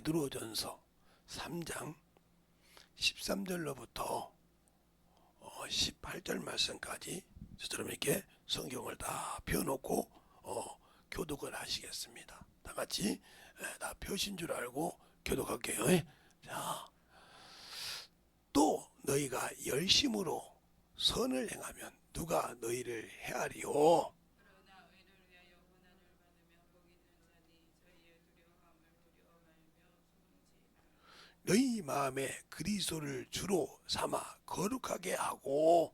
베드로전서 3장 13절로부터 18절 말씀까지 저처럼 이렇게 성경을 다 펴놓고 교독을 하시겠습니다. 다 같이 다 펴신 줄 알고 교독할게요. 자, 또 너희가 열심으로 선을 행하면 누가 너희를 헤아리요? 그러나 의를 위하여 고난을 받으며 복 있는 자니 저희의 두려움을 두려워 말며 숨지 말라. 너희 마음에 그리스도를 주로 삼아 거룩하게 하고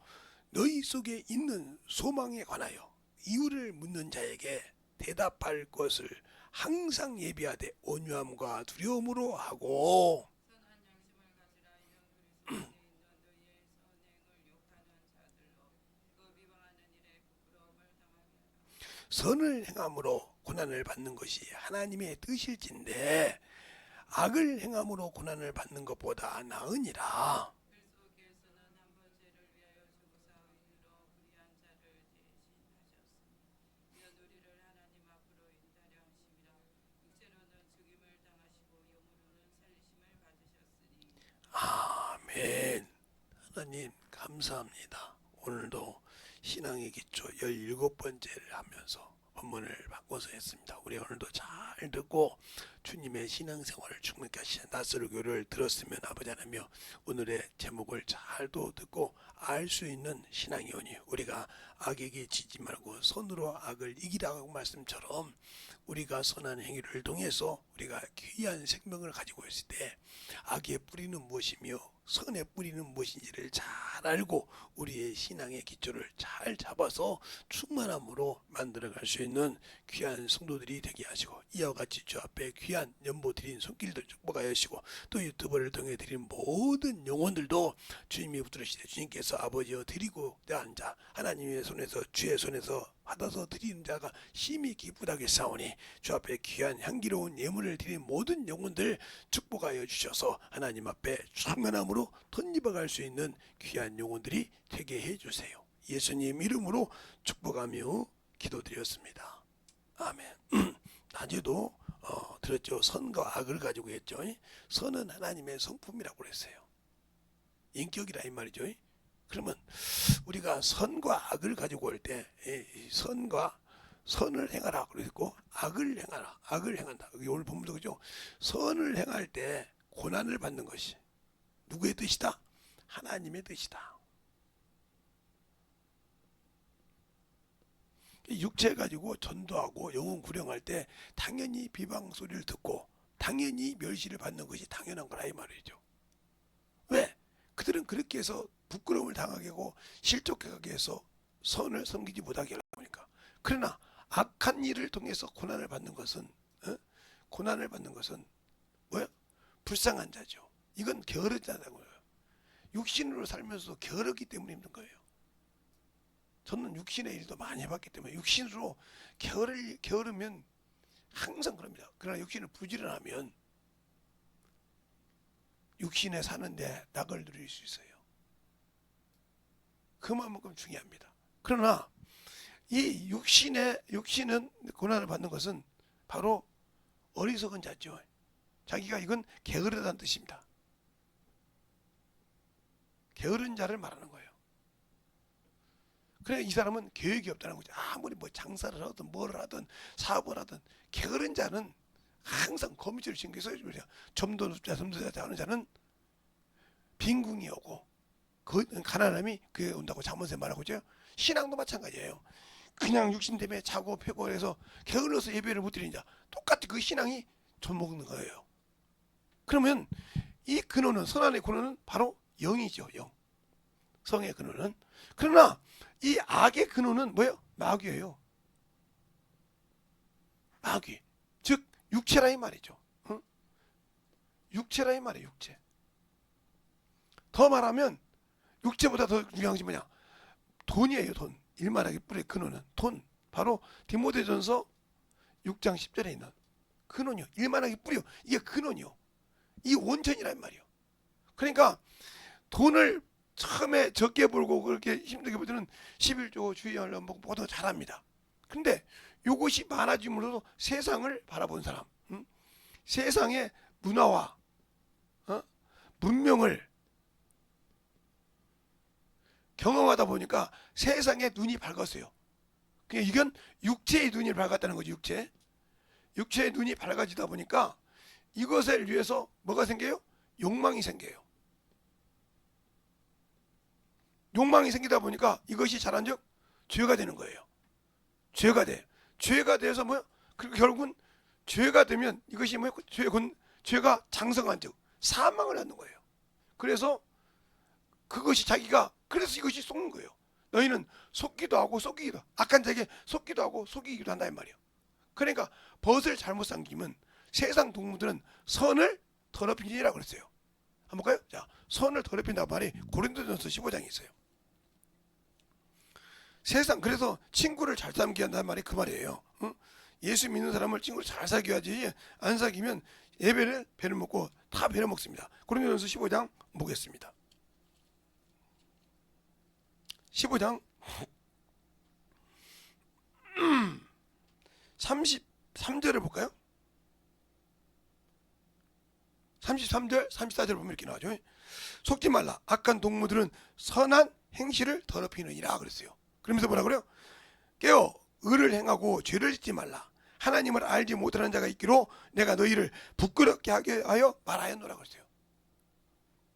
너희 속에 있는 소망에 관하여 이유를 묻는 자에게 대답할 것을 항상 예비하되 온유함과 두려움으로 하고 선한 양심을 가지라. 이런 그리스도에 있는 너희의 선행을 욕하는 자들로 그 비방하는 일에 부끄러움을 당하게 하라. 선을 행함으로 고난을 받는 것이 하나님의 뜻일진데 악을 행함으로 고난을 받는 것보다 나으니라. 그리스도께서는 한 번 죄를 위하여 죽으사 의로 불의한 자를 대신하셨으니 이는 우리를 하나님 앞으로 인자려 하심이라. 육체로는 죽임을 당하시고 영으로는 살리심을 받으셨으니 아멘. 하나님 감사합니다. 오늘도 신앙의 기초 17번째를 하면서 본문을 바꿔서 했습니다. 우리 오늘도 잘 듣고 주님의 신앙생활을 충만케 하시는 낯설교를 들었으면 아버지 하나며 오늘의 제목을 잘도 듣고 알 수 있는 신앙이 오니 우리가 악에게 지지 말고 선으로 악을 이기라고 말씀처럼 우리가 선한 행위를 통해서 우리가 귀한 생명을 가지고 있을 때 악의 뿌리는 무엇이며 선의 뿌리는 무엇인지를 잘 알고 우리의 신앙의 기초를 잘 잡아서 충만함으로 만들어갈 수 있는 귀한 성도들이 되게 하시고 이와 같이 주 앞에 귀한 연보 드린 손길들 축복하여 주시고 또 유튜브를 통해 드린 모든 영혼들도 주님이 붙들으시되 주님께서 아버지여 드리고자 하는 자 하나님의 손에서 주의 손에서 받아서 드리는 자가 심히 기쁘다게 싸우니 주 앞에 귀한 향기로운 예물을 드린 모든 영혼들 축복하여 주셔서 하나님 앞에 충만함으로 덧입어갈 수 있는 귀한 영혼들이 되게 해주세요. 예수님 이름으로 축복하며 기도드렸습니다. 아멘. 낮에도 들었죠. 선과 악을 가지고 했죠. 선은 하나님의 성품이라고 그랬어요. 인격이라 이 말이죠. 그러면 우리가 선과 악을 가지고 올 때 선과 선을 행하라 그랬고 악을 행하라 악을 행한다. 여기 오늘 본문도 그죠. 선을 행할 때 고난을 받는 것이 누구의 뜻이다? 하나님의 뜻이다. 육체 가지고 전도하고 영혼 구령할 때 당연히 비방 소리를 듣고 당연히 멸시를 받는 것이 당연한 거라 이 말이죠. 왜? 그들은 그렇게 해서 부끄러움을 당하게 하고 실족하게 해서 선을 섬기지 못하게 하려니까. 그러나 악한 일을 통해서 고난을 받는 것은 고난을 받는 것은 뭐야? 불쌍한 자죠. 이건 게으른 자라고요. 육신으로 살면서도 게으르기 때문에 힘든 거예요. 저는 육신의 일도 많이 해봤기 때문에 육신으로 게으르면 항상 그럽니다. 그러나 육신을 부지런하면 육신에 사는데 낙을 누릴 수 있어요. 그만큼 중요합니다. 그러나 이 육신은 고난을 받는 것은 바로 어리석은 자죠. 자기가 이건 게으르다는 뜻입니다. 게으른 자를 말하는 거예요. 그래 이 사람은 계획이 없다는 거죠. 아무리 뭐 장사를 하든 뭐를 하든 사업을 하든 게으른 자는 항상 거미줄을 신겨서 점도 눕자 하는 자는 빈궁이 오고 가난함이 그에 온다고 잠언에 말하고 있죠. 신앙도 마찬가지예요. 그냥 육신 때문에 자고 펴고 해서 게을러서 예배를 못 드리는 자 똑같이 그 신앙이 젖먹는 거예요. 그러면 이 근원은 선한의 근원은 바로 영이죠. 영. 성의 근원은. 그러나 이 악의 근원은 뭐예요? 마귀예요. 마귀. 즉 육체라 이 말이죠. 응? 육체라 이 말이에요. 육체. 더 말하면 육체보다 더 중요한 것이 뭐냐? 돈이에요. 돈. 일만하게 뿌리의 근원은 돈. 바로 디모데전서 6장 10절에 있는 근원이요. 일만하게 뿌려. 이게 근원이요. 이 원천이란 말이요. 그러니까 돈을 처음에 적게 벌고 그렇게 힘들게 벌 때는 11조 주의하려면 모두 잘합니다. 근데 이것이 많아짐으로써 세상을 바라본 사람, 세상에 문화와 문명을 경험하다 보니까 세상에 눈이 밝았어요. 이건 육체의 눈이 밝았다는 거죠. 육체의 눈이 밝아지다 보니까 이것을 위해서 뭐가 생겨요? 욕망이 생겨요. 욕망이 생기다 보니까 이것이 자란즉 죄가 되는 거예요. 죄가 돼. 죄가 돼서 뭐요? 그리고 결국은 죄가 되면 이것이 뭐요? 죄가 장성한즉 사망을 낳는 거예요. 그래서 그것이 자기가 그래서 이것이 속는 거예요. 너희는 속기도 하고 속이기도 악한 자에게 속기도 하고 속이기도 한다 이 말이에요. 그러니까 벗을 잘못 삼키면 세상 동물들은 선을 더럽히니라 그랬어요. 한번 볼까요? 자, 선을 더럽힌다는 말이 고린도전서 15장에 있어요. 세상 그래서 친구를 잘 삼게 한다는 말이 그 말이에요. 응? 예수 믿는 사람을 친구를 잘 사귀어야지 안 사귀면 예배를 배를 먹고 다 배를 먹습니다. 고린도전서 15장 보겠습니다. 15장 33절을 볼까요? 33절 34절 보면 이렇게 나오죠. 속지 말라 악한 동무들은 선한 행실을 더럽히느니라 그랬어요. 그러면서 뭐라 그래요? 깨어 의를 행하고 죄를 짓지 말라. 하나님을 알지 못하는 자가 있기로 내가 너희를 부끄럽게 하게 하여 말하였노라 그랬어요.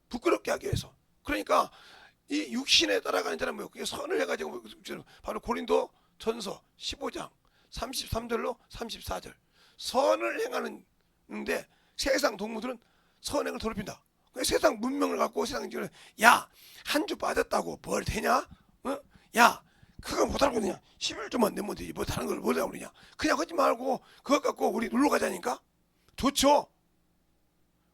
부끄럽게 하기 위해서. 그러니까 이 육신에 따라가는 자는 뭐예요? 그게 선을 해가지고 바로 고린도 전서 15장 33절로 34절 선을 행하는데 세상 동무들은 선행을 더럽힌다. 세상 문명을 갖고 세상 지금 야한 주 빠졌다고 뭘 되냐? 야 그거 못하고 그냥 11조만 내면 되지 뭐 다른 걸 뭐라고 그러냐? 그냥 하지 말고 그것 갖고 우리 놀러 가자니까 좋죠.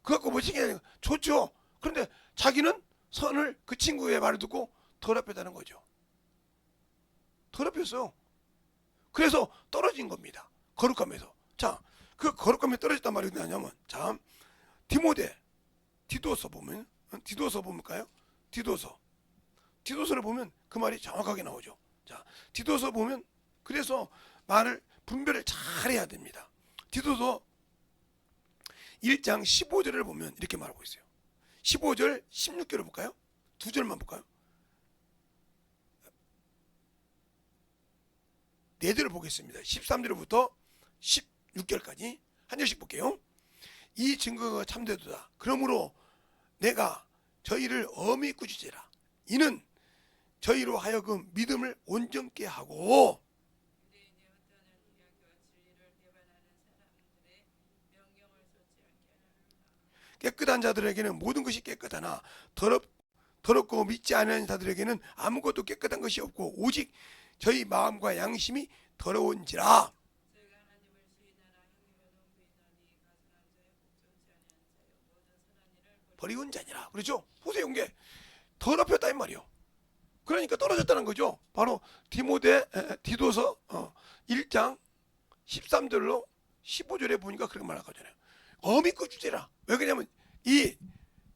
그것 갖고 뭐 챙겨야 좋죠. 그런데 자기는 선을 그 친구의 말을 듣고 더럽혔다는 거죠. 더럽혔어. 그래서 떨어진 겁니다. 거룩함에서. 자, 그 거룩함에 떨어졌단 말이 뭐냐면, 자, 디도서 보면, 디도서 볼까요? 디도서를 보면 그 말이 정확하게 나오죠. 자, 디도서 보면 그래서 말을 분별을 잘 해야 됩니다. 디도서 1장 15절을 보면 이렇게 말하고 있어요. 15절, 16절을 볼까요? 두 절만 볼까요? 네 절을 보겠습니다. 13절부터 16절까지 한 절씩 볼게요. 이 증거가 참되도다. 그러므로 내가 저희를 엄히 꾸짖으라. 이는 저희로 하여금 믿음을 온전케 하고 유대인의 어떠한 이야기와 진리를 배반하는 사람들의 명령을 쏟지 않게 하라. 깨끗한 자들에게는 모든 것이 깨끗하나 더럽고 믿지 않는 자들에게는 아무것도 깨끗한 것이 없고 오직 저희 마음과 양심이 더러운지라. 저희가 하나님을 시인하나 행위로는 부인하니 가증한 자여 복종치 아니한 자여 모든 선한 일을 버리운 자니라. 그렇죠? 보세요, 이게 더럽혔다 이 말이요. 그러니까 떨어졌다는 거죠. 바로 디도서 1장 13절로 15절에 보니까 그렇게 말하거든요. 엄히 꾸짖으라. 왜 그러냐면 이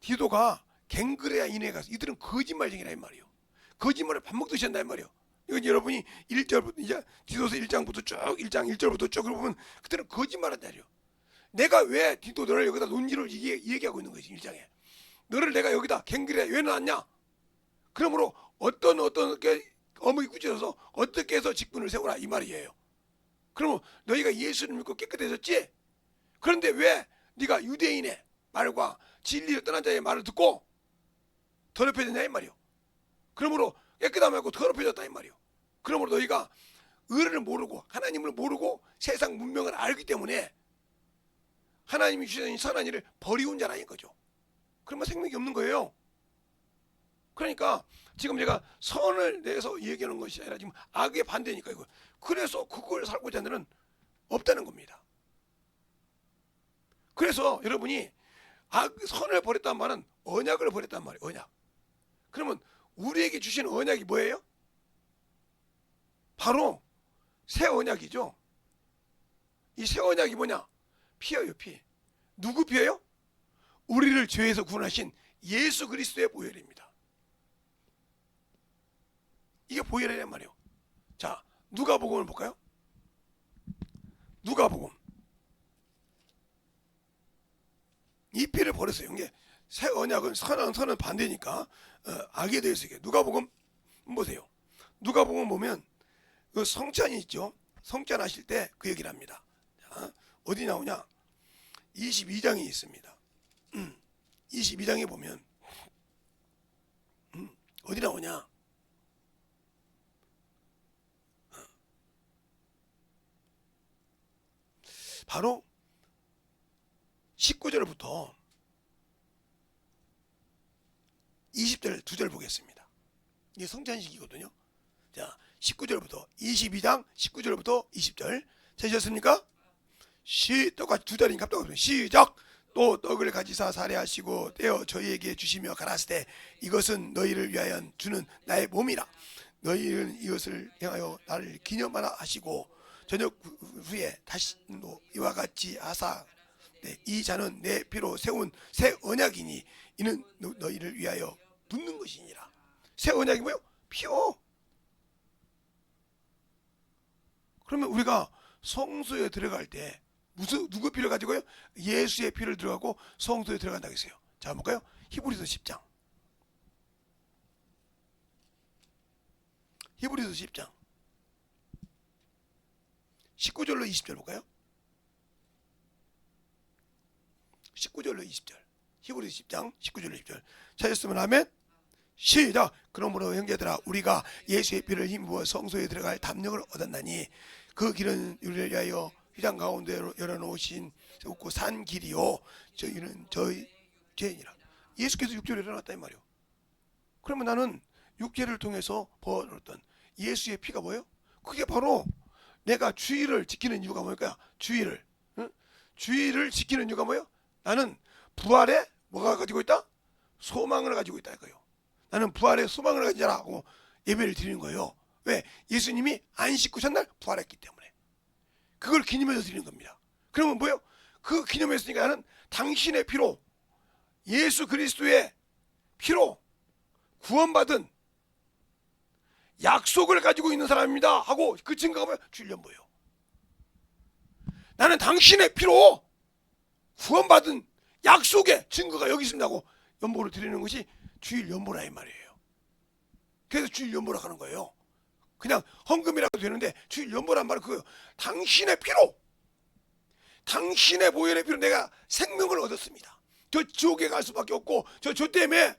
디도가 갱그레아 인해 가서 이들은 거짓말쟁이라 이 말이요. 거짓말을 밥 먹듯이 한다 이 말이요. 이건 여러분이 1절부터 이제 디도서 1장부터 쭉 1장 1절부터 쭉 그러면 그때는 거짓말한다 이요. 내가 왜 디도 너를 여기다 논지를 얘기하고 있는 거지 1장에. 너를 내가 여기다 갱그레아 왜 놨냐? 그러므로 어떻게 어묵이 꾸짖어서 어떻게 해서 직분을 세우라 이 말이에요. 그러면 너희가 예수를 믿고 깨끗해졌지? 그런데 왜 네가 유대인의 말과 진리를 떠난 자의 말을 듣고 더럽혀졌냐 이 말이요. 그러므로 깨끗함 말고 더럽혀졌다 이 말이요. 그러므로 너희가 의를 모르고 하나님을 모르고 세상 문명을 알기 때문에 하나님이 주신 선한 일을 버리운 자라는 거죠. 그러면 생명이 없는 거예요. 그러니까 지금 제가 선을 내서 얘기하는 것이 아니라 지금 악의 반대니까 이거. 그래서 그걸 살고자 하는 데는 없다는 겁니다. 그래서 여러분이 선을 버렸단 말은 언약을 버렸단 말이에요. 언약. 그러면 우리에게 주신 언약이 뭐예요? 바로 새 언약이죠. 이 새 언약이 뭐냐? 피예요, 피. 누구 피예요? 우리를 죄에서 구원하신 예수 그리스도의 보혈입니다. 이게 보혈이란 말이에요. 자, 누가복음을 볼까요? 누가복음 이 피를 버렸어요. 이게 새 언약은 선은 반대니까 악에 대해서 이게 누가복음 보세요. 누가복음 보면 그 성찬이 있죠. 성찬 하실 때 그 얘기를 합니다. 자, 어디 나오냐? 22장이 있습니다. 22장에 보면 어디 나오냐? 바로 19절부터 20절 두 절 보겠습니다. 이게 성찬식이거든요. 자, 19절부터 22장 19절부터 20절 찾으셨습니까? 똑같이 두 자리니까 똑같습니다. 시작. 또 떡을 가지사 살해하시고 떼어 저희에게 주시며 가라사대 이것은 너희를 위하여 주는 나의 몸이라. 너희는 이것을 행하여 나를 기념하라 하시고 저녁 후에 다시 또 이와 같이 하사 이 잔은 내 피로 세운 새 언약이니 이는 너희를 위하여 붓는 것이니라. 새 언약이 뭐요? 피요. 그러면 우리가 성소에 들어갈 때 누구 피를 가지고요? 예수의 피를 들어가고 성소에 들어간다고 했어요. 자, 볼까요? 히브리서 10장. 히브리서 10장 19절로 20절 볼까요? 19절로 20절. 히브리서 10장 19절로 20절. 찾았으면 하면 시작. 그러므로 형제들아 우리가 예수의 피를 힘부어 성소에 들어갈 담력을 얻었나니 그 길은 우리를 위하여 휘장 가운데 열어놓으신 산 길이요 저희는 저희 죄인이라. 예수께서 육체로 일어났다 이 말이요. 그러면 나는 육체를 통해서 벌었던 예수의 피가 뭐예요? 그게 바로 내가 주의를 지키는 이유가 뭘까요? 주의를 지키는 이유가 뭐예요? 나는 부활에 뭐가 가지고 있다? 소망을 가지고 있다 이거예요. 나는 부활의 소망을 가지라고 예배를 드리는 거예요. 왜? 예수님이 안 씻고 첫날 부활했기 때문에. 그걸 기념해서 드리는 겁니다. 그러면 뭐예요? 그 기념했으니까 나는 당신의 피로 예수 그리스도의 피로 구원받은 약속을 가지고 있는 사람입니다 하고 그 증거가 뭐예요? 주일 연보예요. 나는 당신의 피로 구원받은 약속의 증거가 여기 있습니다 하고 연보를 드리는 것이 주일 연보라 이 말이에요. 그래서 주일 연보라고 하는 거예요. 그냥 헌금이라도 되는데 주일 연보란 말은 그거예요. 당신의 피로 당신의 보혈의 피로 내가 생명을 얻었습니다. 저 지옥에 갈 수밖에 없고 저 때문에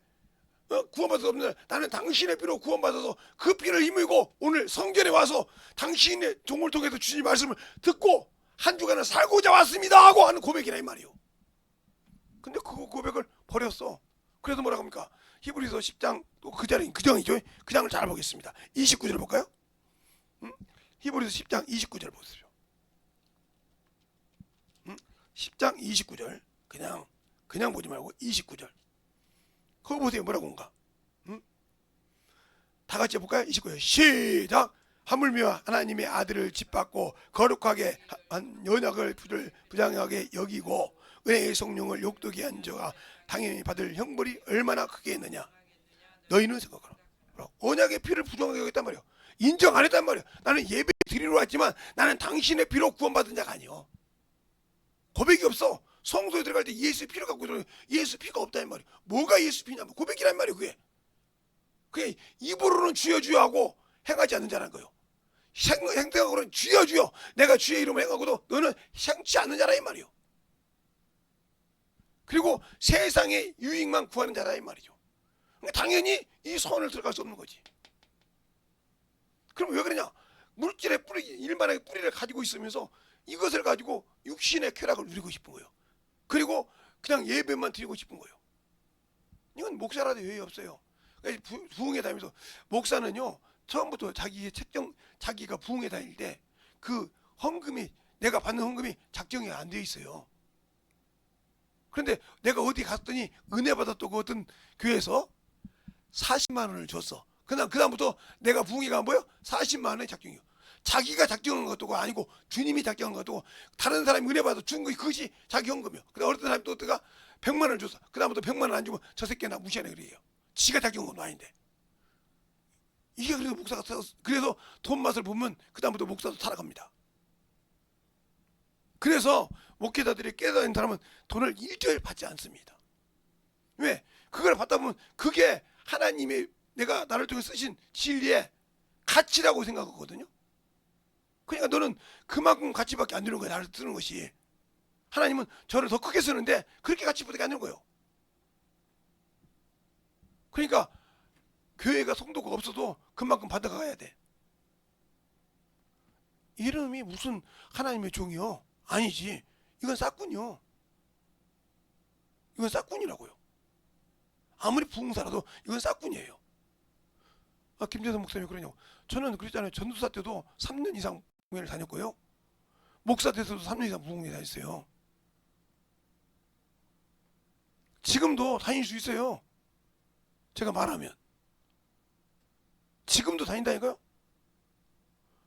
구원받을 수 없는데 나는 당신의 피로 구원받아서 그 피를 힘입고 오늘 성전에 와서 당신의 종을 통해서 주님 말씀을 듣고 한 주간을 살고자 왔습니다 하고 하는 고백이라 이 말이에요. 근데 그 고백을 버렸어. 그래서 뭐라고 합니까? 히브리서 10장 또 그 자리인 그 장이죠. 그 장을 잘 보겠습니다. 29절 볼까요? 히브리서 10장 29절 보세요. 10장 29절 그냥 보지 말고 29절 거기 보세요. 뭐라고 한가? 다 같이 해볼까요? 29절 시작. 하물며 하나님의 아들을 짓밟고 거룩하게 한 언약을 부정하게 여기고 은혜의 성령을 욕되게 한 자가 당연히 받을 형벌이 얼마나 크겠느냐. 너희는 생각하라. 언약의 피를 부정하게 여겼단 말이야. 인정 안 했단 말이야. 나는 예배 드리러 왔지만 나는 당신의 피로 구원받은 자가 아니요. 고백이 없어. 성소에 들어갈 때 예수 피를 갖고 들어요. 예수 피가 없다 이 말이야. 뭐가 예수 피냐? 고백이란 말이야 그게. 그게 입으로는 주여 주여 하고 행하지 않는 자라는 거예요. 행동으로는 주여 주여 내가 주의 이름을 행하고도 너는 행치 않는 자라 이 말이요. 그리고 세상의 유익만 구하는 자라 이 말이죠. 그러니까 당연히 이 선을 들어갈 수 없는 거지. 그럼 왜 그러냐? 물질의 뿌리, 일반의 뿌리를 가지고 있으면서 이것을 가지고 육신의 쾌락을 누리고 싶은 거예요. 그리고 그냥 예배만 드리고 싶은 거예요. 이건 목사라도 여유 없어요. 부흥회 다니면서 목사는요 처음부터 자기가 부흥회 다닐 때 그 헌금이 내가 받는 헌금이 작정이 안 돼 있어요. 그런데 내가 어디 갔더니 은혜 받았던 그 어떤 교회에서 40만 원을 줬어. 그다음부터 내가 부흥회 가면 뭐예요? 40만 원의 작정이요. 자기가 작정한 것도 아니고 주님이 작정한 것도 다른 사람이 은혜 받아 준 것이 그것이 자기 헌금이요. 근데 어떤 사람이 또 내가 100만 원을 줬어. 그다음부터 100만 원 안 주면 저 새끼 나 무시하네 그래요. 지가 작정한 것도 아닌데. 이게 그래서 목사가 그래서 돈 맛을 보면 그다음부터 목사도 타락합니다. 그래서 목회자들이 깨닫는 사람은 돈을 일절 받지 않습니다. 왜? 그걸 받다 보면 그게 하나님의 내가 나를 통해 쓰신 진리의 가치라고 생각하거든요. 그러니까 너는 그만큼 가치밖에 안 주는 거야. 나를 쓰는 것이. 하나님은 저를 더 크게 쓰는데 그렇게 가치밖에 안 주는 거예요. 그러니까 교회가 성도가 없어도 그만큼 받아가야 돼. 이름이 무슨 하나님의 종이요? 아니지. 이건 싹군이요. 이건 싹군이라고요. 아무리 부흥사라도 이건 싹군이에요. 김재선 목사님이 그러냐고. 저는 그랬잖아요. 전도사 때도 3년 이상 부흥회를 다녔고요. 목사 때도 3년 이상 부흥회 다녔어요. 지금도 다닐 수 있어요. 제가 말하면. 지금도 다닌다니까요.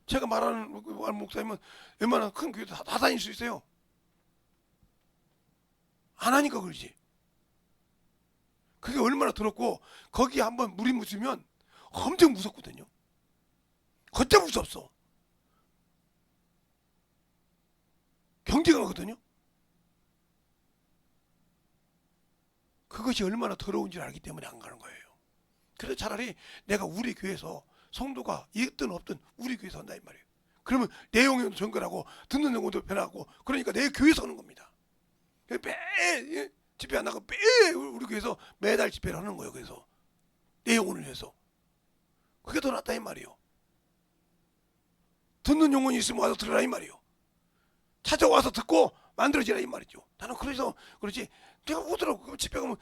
제가 말하는 목사님은 웬만한 큰 교회도 다 다닐 수 있어요. 안 하니까 그러지. 그게 얼마나 더럽고 거기에 한번 물이 묻으면 엄청 무섭거든요. 걷자 무섭어. 경쟁하거든요. 그것이 얼마나 더러운지 알기 때문에 안 가는 거예요. 그래서 차라리 내가 우리 교회에서 성도가 있든 없든 우리 교회에서 한다 이 말이에요. 그러면 내용도 정결하고 듣는 내용도 변하고 그러니까 내 교회에서 하는 겁니다. 매 집회 안 나가고 매 우리 교회에서 매달 집회를 하는 거예요. 그래서 내용을 위해서 그게 더 낫다 이 말이에요. 듣는 영혼이 있으면 와서 들으라 이 말이에요. 찾아와서 듣고 만들어지라 이 말이죠. 나는 그래서 그렇지 내가 오더라고 집회 가면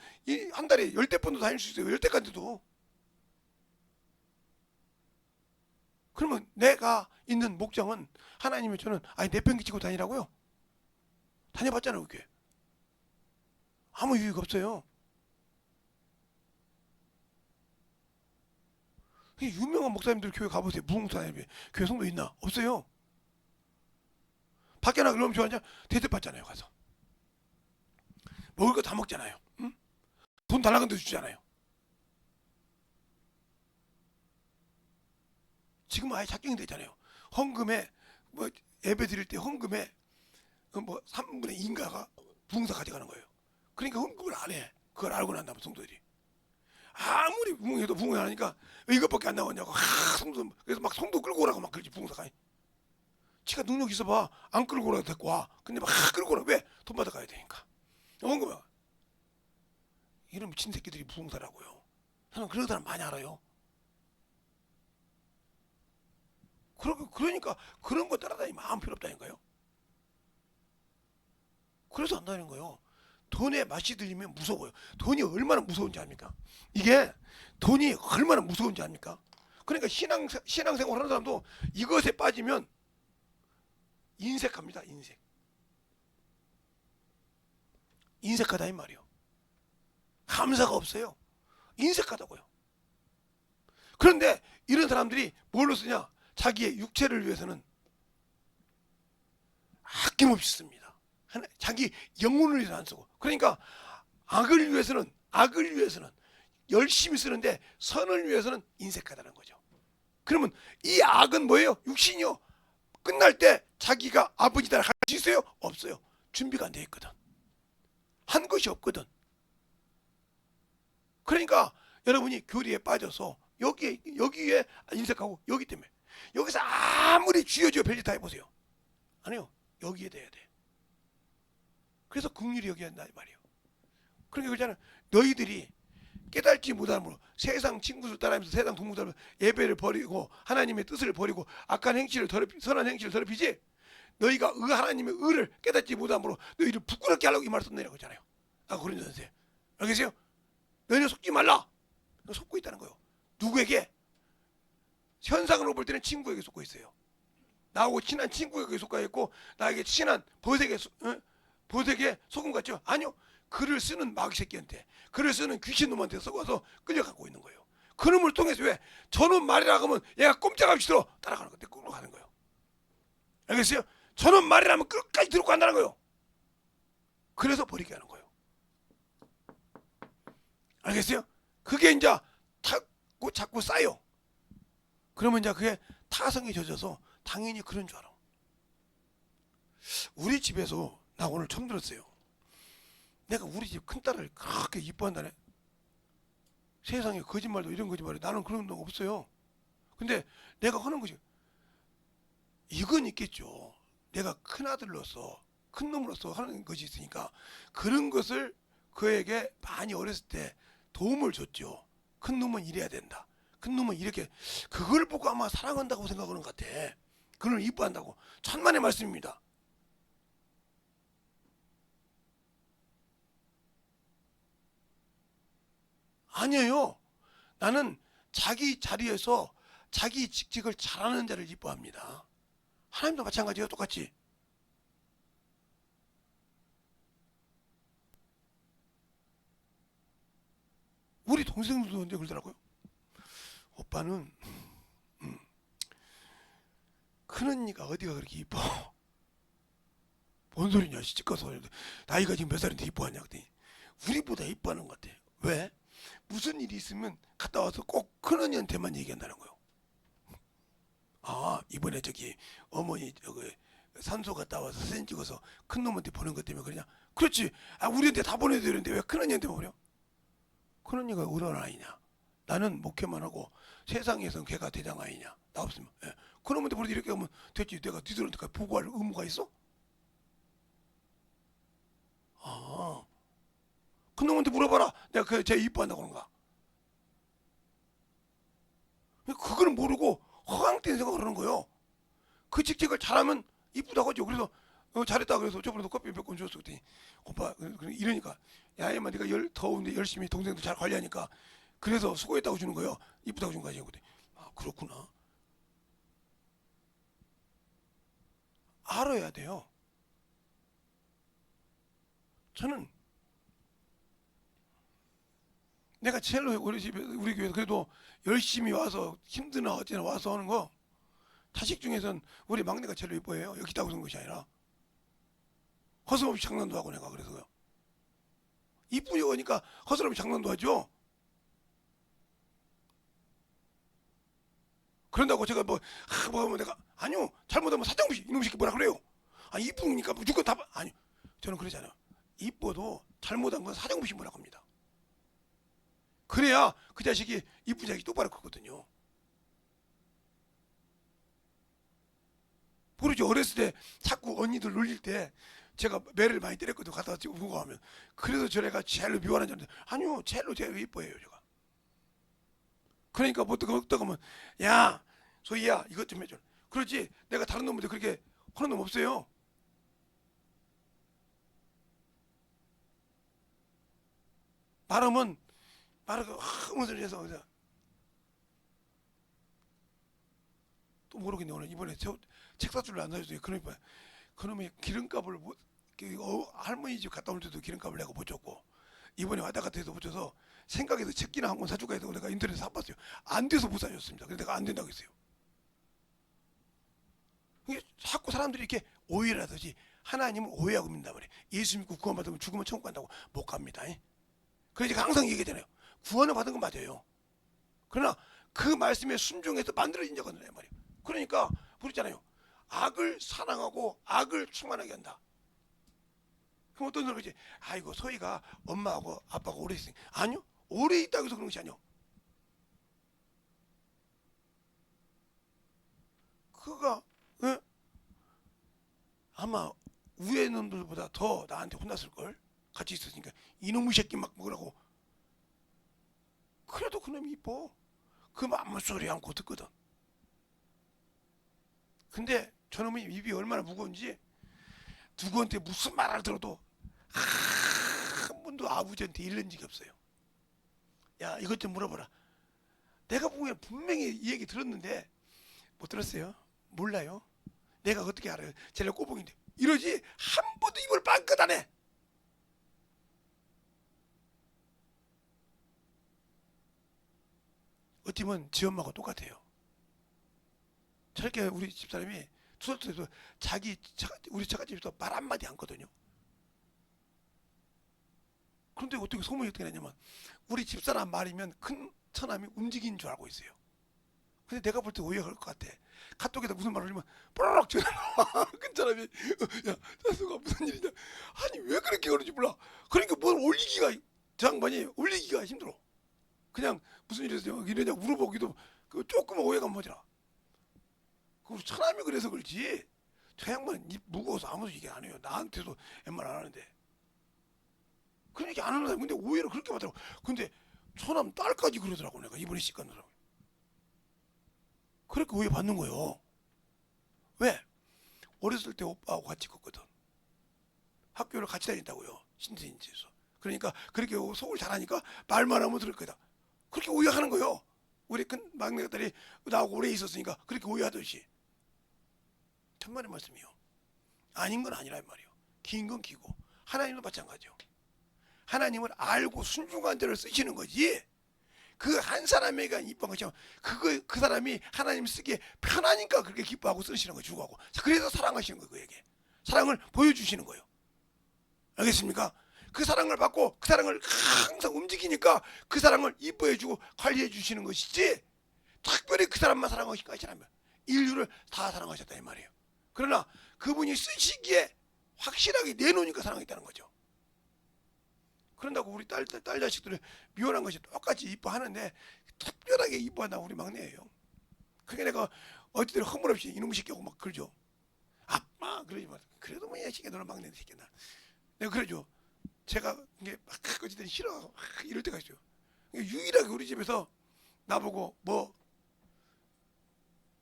한 달에 10대번도 다닐 수 있어요. 10대까지도. 그러면 내가 있는 목장은 하나님이 저는 아니 내팽개 치고 다니라고요? 다녀봤잖아요. 그게 아무 유익 없어요. 유명한 목사님들 교회 가보세요. 무흥사님이 교회 성도 있나? 없어요. 밖에 나가 그러면 좋아하냐? 대접받잖아요. 가서 먹을 거 다 먹잖아요. 응? 돈 달라는 데 주잖아요. 지금은 아예 작정이 되잖아요. 헌금에 뭐 예배 드릴 때 헌금에 뭐 3분의 2인가가 부흥사 가져가는 거예요. 그러니까 헌금을 안 해. 그걸 알고 난 다음에 성도들이 아무리 부흥해도 부흥을 하니까 왜 이것밖에 안 나왔냐고 성도 그래서 막 성도 끌고 오라고 막 그러지 부흥사가. 지가 능력 있어봐 안 끌고 오라고 데리고 와. 근데 막 끌고 오라고 왜? 돈 받아가야 되니까. 헌금을 이런 미친 새끼들이 부흥사라고요. 저는 그런 사람 많이 알아요. 그러니까 그런 거 따라다니면 아무 필요 없다니까요. 그래서 안 다니는 거예요. 돈에 맛이 들리면 무서워요. 돈이 얼마나 무서운지 압니까? 이게 돈이 얼마나 무서운지 압니까? 그러니까 신앙생활 하는 사람도 이것에 빠지면 인색합니다. 인색하다 이 말이요. 감사가 없어요. 인색하다고요. 그런데 이런 사람들이 뭘로 쓰냐? 자기의 육체를 위해서는 아낌없이 씁니다. 자기 영혼을 위해서 안 쓰고. 그러니까 악을 위해서는 열심히 쓰는데 선을 위해서는 인색하다는 거죠. 그러면 이 악은 뭐예요? 육신이요. 끝날 때 자기가 아버지다 할 수 있어요? 없어요. 준비가 안 돼 있거든. 한 것이 없거든. 그러니까 여러분이 교리에 빠져서 여기에 인색하고 여기 때문에 여기서 아무리 쥐어쥐어 별짓 다 해보세요. 아니요. 여기에 돼야 돼. 그래서 긍휼히 여겨야 한다 이 말이에요. 그러니까 그렇잖아요. 너희들이 깨달지 못함으로 세상 친구들 따라하면서 세상 동무들 예배를 버리고 하나님의 뜻을 버리고 악한 행실을 선한 행실을 더럽히지 너희가 하나님의 의를 깨닫지 못함으로 너희를 부끄럽게 하려고 이 말을 썼느라고 하잖아요. 고린도전서에. 알겠어요? 너희는 속지 말라. 속고 있다는 거예요. 누구에게? 현상으로 볼 때는 친구에게 속고 있어요. 나하고 친한 친구에게 속가 있고 나에게 친한 보색에 속은 것 같죠? 아니요. 글을 쓰는 마귀 새끼한테 글을 쓰는 귀신놈한테 속아서 끌려가고 있는 거예요. 그놈을 통해서 왜? 저놈 말이라 하면 얘가 꼼짝없이 들어 따라가는 건데 끌고 가는 거예요. 알겠어요? 저놈 말이라 하면 끝까지 들고 간다는 거예요. 그래서 버리게 하는 거예요. 알겠어요? 그게 이제 자꾸 쌓여. 그러면 이제 그게 타성이 젖어서 당연히 그런 줄 알아. 우리 집에서 나 오늘 처음 들었어요. 내가 우리 집 큰딸을 그렇게 이뻐한다네. 세상에 거짓말도 이런 거짓말이 나는 그런 거 없어요. 근데 내가 하는 것이 이건 있겠죠. 내가 큰아들로서 큰 놈으로서 하는 것이 있으니까 그런 것을 그에게 많이 어렸을 때 도움을 줬죠. 큰 놈은 이래야 된다. 큰 놈은 이렇게 그걸 보고 아마 사랑한다고 생각하는 것 같아. 그걸 이뻐한다고. 천만의 말씀입니다. 아니에요. 나는 자기 자리에서 자기 직책을 잘하는 자를 이뻐합니다. 하나님도 마찬가지예요. 똑같이. 우리 동생들도 이제 그러더라고요. 오빠는 큰언니가 어디가 그렇게 이뻐? 뭔 소리냐 시집가서 나이가 지금 몇 살인데 이뻐하냐 그랬더니 우리보다 이뻐하는 것 같아. 왜? 무슨 일이 있으면 갔다 와서 꼭 큰언니한테만 얘기한다는 거예요. 아 이번에 저기 어머니 저기 산소 갔다 와서 사진 찍어서 큰놈한테 보낸 것 때문에 그러냐? 그렇지. 아 우리한테 다 보내야 되는데 왜 큰언니한테 보려? 큰언니가 어떤 아이냐? 나는 목회만 하고 세상에선 걔가 대장 아이냐? 나 없으면 예. 그놈한테 보내도 이렇게 하면 됐지. 내가 니들한테 보고할 의무가 있어? 아 큰놈한테 물어봐라. 내가 걔 이뻐한다고 그런가? 그거는 모르고 허황된 생각을 하는 거예요. 그 직책을 잘하면 이쁘다고 하죠. 그래서 잘했다 그래서 저번에도 커피 몇 건 줬어. 그랬더니 오빠 이러니까 야 이마 네가 더운데 열심히 동생도 잘 관리하니까 그래서 수고했다고 주는 거예요. 이쁘다고 준 거지. 그랬더니 아 그렇구나. 알아야 돼요. 저는 내가 첼로 우리 집에 우리 교회 그래도 열심히 와서 힘드나 어찌나 와서 하는 거 자식 중에선 우리 막내가 첼로 이뻐해요. 여기 있다고 그런 것이 아니라 허스없이 장난도 하고 내가 그래서요. 이쁘려고 하니까 허스없이 장난도 하죠. 그런다고 제가 뭐 하면 내가 아니요 잘못하면 사정없이 이놈 새끼 뭐라 그래요. 아 이쁘니까 무조건 다 아니 저는 그러지 않아요. 이뻐도 잘못한 건 사정없이 뭐라고 합니다. 그래야 그 자식이 이쁜 자식이 똑바로 크거든요. 모르죠. 어렸을 때 자꾸 언니들 놀릴 때 제가 매를 많이 때렸거든. 갖다 보고 하면 그래서 저래가 첼로 미워하는 줄 알았는데 아니요 첼로 제가 이뻐해요 제가. 그러니까 뭐 어떡하면 야 소희야 이것 좀 해줘. 그렇지 내가 다른 놈한테 그렇게 하는 놈 없어요. 말하면 말하고 아무 소리 해서 또 모르겠네. 오늘 이번에 책 사줄을 안 사줬어요. 그러니까 그놈의 기름값을 못, 할머니 집 갔다 올 때도 기름값을 내가 못 줬고 이번에 왔다 갔다 해서 못 줘서 생각해서 책기나 한 권 사줄까 해서 내가 인터넷에 사봤어요. 안 돼서 못 사줬습니다. 그래서 내가 안 된다고 했어요. 이게 자꾸 사람들이 이렇게 오해를 하듯이 하나님을 오해하고 믿는단 말이에요. 예수 믿고 구원 받으면 죽으면 천국 간다고 못 갑니다. 그래서 제가 항상 얘기하잖아요. 구원을 받은 건 맞아요. 그러나 그 말씀에 순종해서 만들어진 자가 있단 말이에요. 그러니까 그랬잖아요. 악을 사랑하고 악을 충만하게 한다. 그럼 어떤 사람이 이제 아이고 소희가 엄마하고 아빠가 오래 있으니 아니요 오래 있다고 해서 그런 것이 아니요. 그가 예? 아마 위에 놈들보다 더 나한테 혼났을걸. 같이 있었으니까 이놈의 새끼 막 먹으라고. 그래도 그놈이 이뻐. 그 아무 소리 않고 듣거든. 근데 저놈의 입이 얼마나 무거운지 누구한테 무슨 말을 들어도 한 번도 아버지한테 잃는 적이 없어요. 야 이것 좀 물어봐라. 내가 보기엔 분명히 이 얘기 들었는데 못 들었어요. 몰라요. 내가 어떻게 알아요. 쟤네 꼬봉인데 이러지 한 번도 입을 빵긋 안 해. 어찌면 지 엄마가 똑같아요. 저렇게 우리 집사람이 투덜투덜 우리 처갓집에서 말 한마디 안거든요. 그런데 어떻게 소문이 어떻게 나냐면 우리 집사람 말이면 큰 처남이 움직이는 줄 알고 있어요. 근데 내가 볼 때 오해가 갈 것 같아. 카톡에다 무슨 말을 하면 뽀록 전화가 큰 사람이 야 사수가 무슨 일이냐. 아니 왜 그렇게 그러는지 몰라. 그러니까 뭘 올리기가 저 양반이 올리기가 힘들어. 그냥 무슨 일이세요 이러냐 물어보기도 그 조금 오해가 뭐지라. 그 사람이 그래서 그렇지. 저 양반은 입 무거워서 아무도 얘기 안 해요. 나한테도 웬만 안 하는데. 그런 얘기 안 하는 사람 근데 오해를 그렇게 받더라고. 근데 처남 딸까지 그러더라고. 내가 이번에 시간더라고. 그렇게 오해 받는 거예요. 왜? 어렸을 때 오빠하고 같이 컸거든. 학교를 같이 다녔다고요. 신세인지에서. 그러니까 그렇게 속을 잘하니까 말만 하면 들을 거다. 그렇게 오해하는 거예요. 우리 큰 막내 딸이 나하고 오래 있었으니까 그렇게 오해하듯이. 천만의 말씀이요. 아닌 건 아니란 말이요. 긴 건 기고. 하나님도 마찬가지요. 하나님을 알고 순종한 자를 쓰시는 거지. 그 한 사람에게 이뻐한 것이면 그 사람이 하나님 쓰기에 편하니까 그렇게 기뻐하고 쓰시는 거예요. 주고하고. 그래서 사랑하시는 거예요. 그에게. 사랑을 보여주시는 거예요. 알겠습니까? 그 사랑을 받고 그 사랑을 항상 움직이니까 그 사랑을 이뻐해주고 관리해 주시는 것이지 특별히 그 사람만 사랑하신 것이 아니라면 인류를 다 사랑하셨다 이 말이에요. 그러나 그분이 쓰시기에 확실하게 내놓으니까 사랑했다는 거죠. 그런다고 우리 딸 자식들을 미워한 것이 똑같이 이뻐하는데 특별하게 이뻐한다고 우리 막내예요. 그게 내가 어찌되려 허물없이 이놈의 새끼하고 막 그러죠. 아빠 그러지 마. 그래도 뭐야 새끼 너는 막내 새끼나. 내가 그러죠. 제가 이게 막 어찌든 싫어 이럴 때가 있어요. 유일하게 우리 집에서 나보고 뭐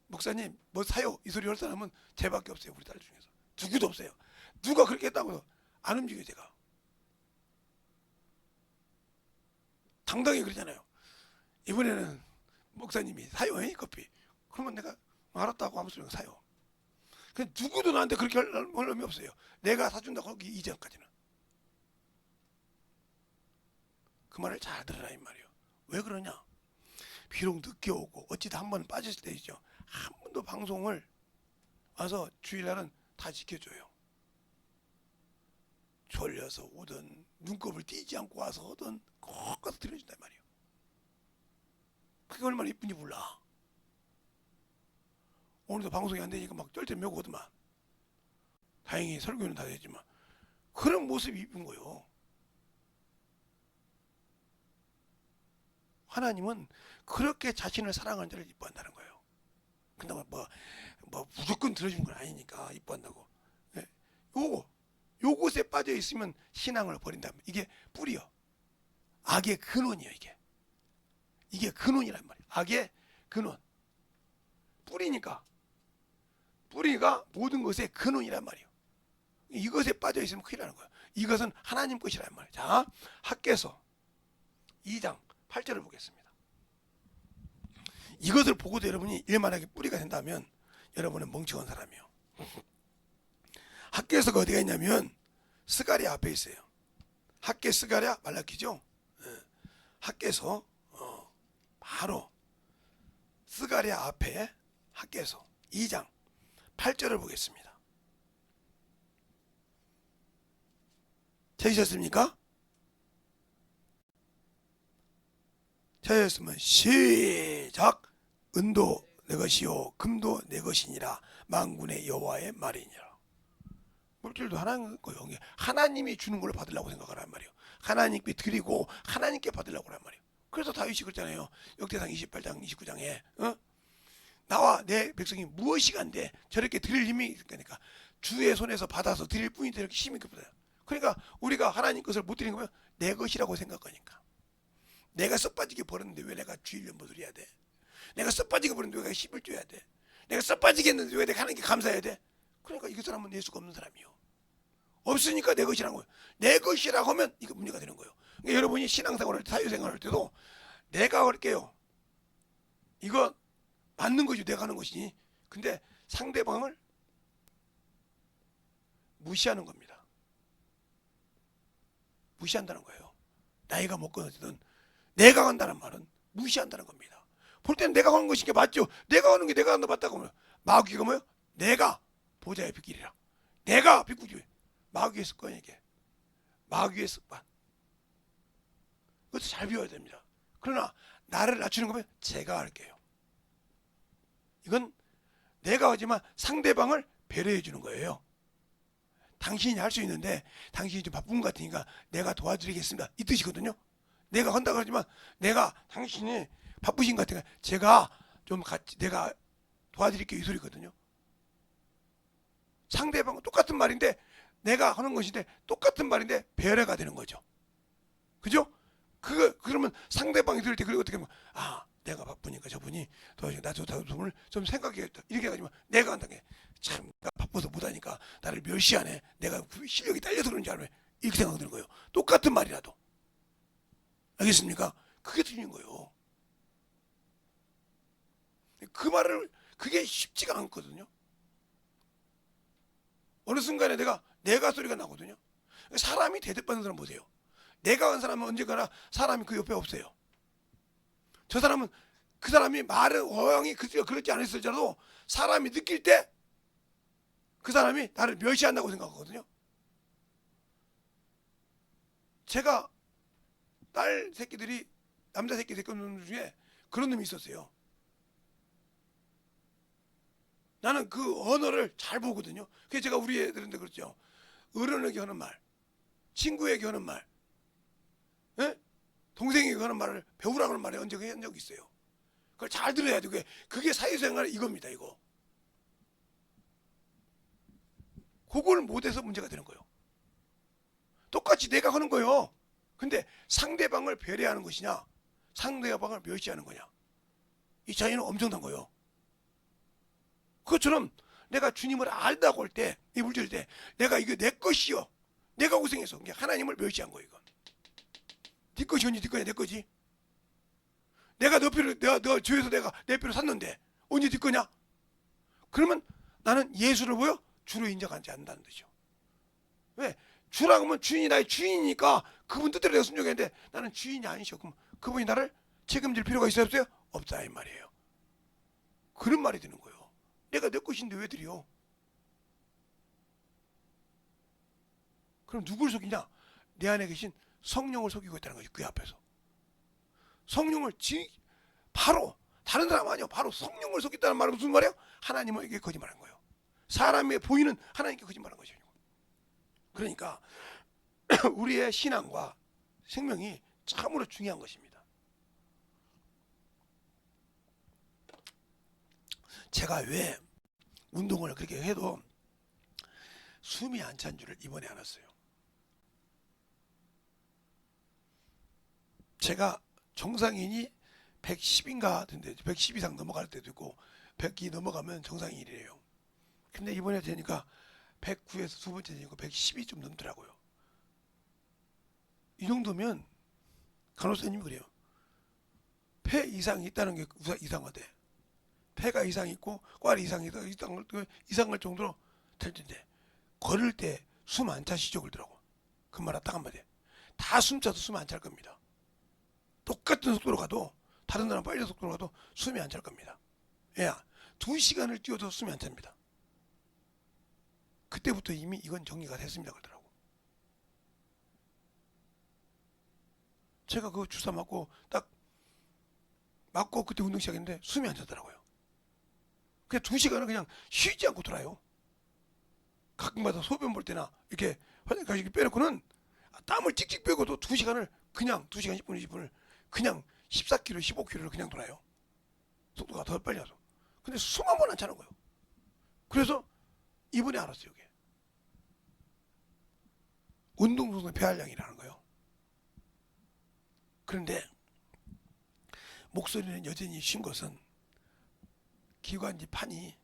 목사님 뭐 사요 이 소리 할 사람은 쟤밖에 없어요. 우리 딸 중에서 누구도 없어요. 누가 그렇게 했다고 안 움직여요. 제가 당당히 그러잖아요. 이번에는 목사님이 사요 커피. 그러면 내가 알았다고 아무 소리가 사요. 그 누구도 나한테 그렇게 할 놈이 없어요. 내가 사준다고 하기 이전까지는. 그 말을 잘 들으라 이 말이에요. 왜 그러냐? 비록 늦게 오고 어찌다 한 번 빠졌을 때 있죠. 한 번도 방송을 와서 주일날은 다 지켜줘요. 졸려서 오든 눈곱을 띄지 않고 와서 오든 꼭 가서 들려준단 말이에요. 그게 얼마나 이쁜지 몰라. 오늘도 방송이 안 되니까 막 쩔쩔 매고 오더만. 다행히 설교는 다 되지만 그런 모습이 이쁜 거예요. 하나님은 그렇게 자신을 사랑하는 자를 이뻐한다는 거예요. 근데 뭐 무조건 들어주는 건 아니니까 이뻐한다고. 네. 요것에 빠져 있으면 신앙을 버린다면 이게 뿌리요. 악의 근원이에요. 이게 근원이란 말이에요. 악의 근원. 뿌리가 모든 것의 근원이란 말이에요. 이것에 빠져 있으면 큰일 나는 거예요. 이것은 하나님 것이란 말이에요. 자, 학개서 2장 8절을 보겠습니다. 이것을 보고도 여러분이 일만하게 뿌리가 된다면 여러분은 멍청한 사람이에요. 학개서가 어디가 있냐면 스가랴 앞에 있어요. 학개 스가랴 말라키죠. 학개서 바로 스가랴 앞에 학개서 2장 8절을 보겠습니다. 찾으셨습니까? 찾으셨으면 시작. 은도 내 것이요 금도 내 것이니라 만군의 여호와의 말이니라. 물질도 하나님 거요. 하나님이 주는 걸 받으려고 생각하란 말이에요. 하나님께 드리고 하나님께 받으려고 하란 말이에요. 그래서 다윗이 그랬잖아요. 역대상 28장 29장에 나와 내 백성이 무엇이 간데 저렇게 드릴 힘이 있으니까 주의 손에서 받아서 드릴 뿐인데 이렇게 힘이 급하다. 그러니까 우리가 하나님 것을 못 드리는 거면 내 것이라고 생각하니까. 내가 썩 빠지게 버렸는데 왜 내가 주일 연보 드려야 돼? 내가 썩 빠지게 버렸는데 왜 내가 10을 줘야 돼? 내가 썩 빠지게 했는데 왜 내가 하나님께 감사해야 돼? 그러니까 이 사람은 낼 수가 없는 사람이요. 없으니까 내 것이라는 거예요. 내 것이라고 하면 이거 문제가 되는 거예요. 그러니까 여러분이 신앙생활할 때 사회생활할 때도 내가 할게요. 이거 맞는 것이 내가 하는 것이니 근데 상대방을 무시하는 겁니다. 무시한다는 거예요. 나이가 먹거든 내가 한다는 말은 무시한다는 겁니다. 볼 때는 내가 하는 것이 게 맞죠. 내가 하는 게 내가 하는 거 맞다고 하면 마귀가 뭐예요? 내가 보좌의 빗길이라. 내가 비꾸지. 마귀의 습관이 이게. 마귀의 습관. 그것도 잘 배워야 됩니다. 그러나 나를 낮추는 거면 제가 할게요. 이건 내가 하지만 상대방을 배려해 주는 거예요. 당신이 할 수 있는데 당신이 좀 바쁜 것 같으니까 내가 도와드리겠습니다. 이 뜻이거든요. 내가 한다고 하지만 내가 당신이 바쁘신 것 같으니까 제가 좀 같이 내가 도와드릴게요. 이 소리거든요. 상대방은 똑같은 말인데 내가 하는 것인데 똑같은 말인데 배려가 되는 거죠. 그죠? 그러면 상대방이 들을 때 그걸 어떻게 하면 내가 바쁘니까 저분이 나도 도움을 좀 생각해야겠다. 이렇게 해가지고 내가 한다는 게 참 바빠서 못하니까 나를 멸시하네. 내가 실력이 딸려서 그런지 알면 이렇게 생각되는 거예요. 똑같은 말이라도. 알겠습니까? 그게 틀린 거예요. 그 말을 그게 쉽지가 않거든요. 어느 순간에 내가 소리가 나거든요. 사람이 대접받는 사람 보세요. 내가 한 사람은 언제가나 사람이 그 옆에 없어요. 저 사람은 그 사람이 말을 어영이 그렇지 않았을지라도 사람이 느낄 때 그 사람이 나를 멸시한다고 생각하거든요. 제가 딸 새끼들이 남자 새끼 놈들 중에 그런 놈이 있었어요. 나는 그 언어를 잘 보거든요. 그래서 제가 우리 애들한테 그렇죠. 어른에게 하는 말, 친구에게 하는 말, 동생에게 하는 말을 배우라고 하는 말에 언제 한 적이 있어요. 그걸 잘 들어야 돼. 그게 사회생활 이겁니다. 이거. 그걸 못해서 문제가 되는 거예요. 똑같이 내가 하는 거예요. 근데 상대방을 배려하는 것이냐, 상대방을 멸시하는 거냐. 이 차이는 엄청난 거예요. 그것처럼 내가 주님을 알다고 할 때, 이 물질 때, 내가 이거 내 것이요. 내가 고생해서 하나님을 멸시한 거예요. 이건. 네 것이 언제 네 거냐, 내 거지. 내가 너 주에서 내가 내 표를 샀는데 언제 네 거냐? 그러면 나는 예수를 보여 주로 인정하지 않는다는 뜻이죠. 왜? 주라고 하면 주인이 나의 주인이니까 그분 뜻대로 내가 순종했는데 나는 주인이 아니셔. 그럼 그분이 나를 책임질 필요가 있어요, 없어요? 없다 이 말이에요. 그런 말이 되는 거예요. 내가 내 것인데 왜 드려? 그럼 누굴 속이냐? 내 안에 계신 성령을 속이고 있다는 거죠. 그 앞에서. 성령을 바로 다른 사람 아니요. 바로 성령을 속였다는 말은 무슨 말이에요? 하나님에게 거짓말한 거예요. 사람에 보이는 하나님께 거짓말한 거죠. 그러니까 우리의 신앙과 생명이 참으로 중요한 것입니다. 제가 왜 운동을 그렇게 해도 숨이 안 찬 줄을 이번에 알았어요. 제가 정상인이 110인가 하던데 110 이상 넘어갈 때도 있고 100이 넘어가면 정상인이래요. 근데 이번에 되니까 109에서 두 번째 되니까 110이 좀 넘더라고요. 이 정도면 간호사님이 그래요. 폐 이상이 있다는 게 이상하대. 폐가 이상 있고 꽈리 이상할 정도로 될 텐데 걸을 때 숨 안 차시죠 그러더라고. 그 말 딱 한마디. 다 숨차도 숨 안 찰 겁니다. 똑같은 속도로 가도 다른 사람 빨리 속도로 가도 숨이 안 찰 겁니다. 야, 2시간을 뛰어도 숨이 안 찹니다. 그때부터 이미 이건 정리가 됐습니다 그러더라고. 제가 그 주사 맞고 딱 맞고 그때 운동 시작했는데 숨이 안 차더라고요. 그냥 2시간을 그냥 쉬지 않고 돌아요. 가끔가다 소변 볼 때나 이렇게 화장실 빼놓고는 땀을 찍찍 빼고도 2시간을 그냥 2시간 10분 20분을 그냥 14km 15km를 그냥 돌아요. 속도가 더 빨리 나서. 근데 숨 한 번 안 차는 거예요. 그래서 이번에 알았어요. 이게 운동선수 폐활량이라는 거예요. 그런데 목소리는 여전히 쉰 것은 기관지 판이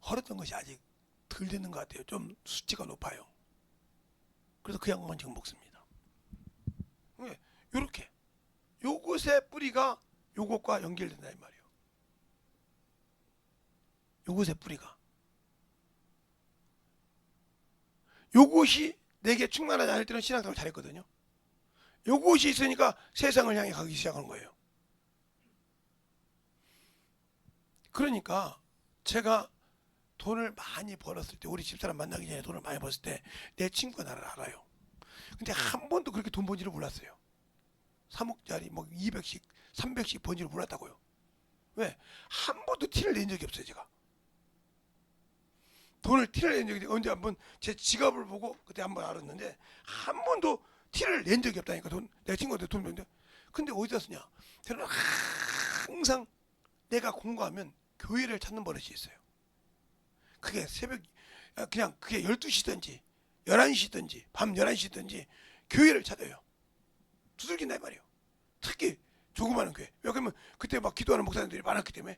헐었던 것이 아직 덜 되는 것 같아요. 좀 수치가 높아요. 그래서 그 약만 지금 먹습니다. 요렇게 요것의 뿌리가 요것과 연결된다 이 말이에요. 요것의 뿌리가 요것이 내게 충만하지 않을 때는 신앙생활 잘했거든요. 요것이 있으니까 세상을 향해 가기 시작한 거예요. 그러니까 제가 돈을 많이 벌었을 때 우리 집사람 만나기 전에 돈을 많이 벌었을 때 내 친구가 나를 알아요. 근데 한 번도 그렇게 돈 번지를 몰랐어요. 3억짜리 뭐 200씩 300씩 번지를 몰랐다고요. 왜? 한 번도 티를 낸 적이 없어요. 제가 돈을 티를 낸 적이 언제 한번 제 지갑을 보고 그때 한번 알았는데 한 번도 티를 낸 적이 없다니까. 돈 내가 친구한테 돈 냈는데 근데 어디다 쓰냐? 저는 항상 내가 공부하면 교회를 찾는 버릇이 있어요. 그게 새벽 그냥 그게 12시든지 11시든지 밤 11시든지 교회를 찾아요. 두들긴다 이 말이에요. 특히 조그마한 교회. 왜 그러면 그때 막 기도하는 목사님들이 많았기 때문에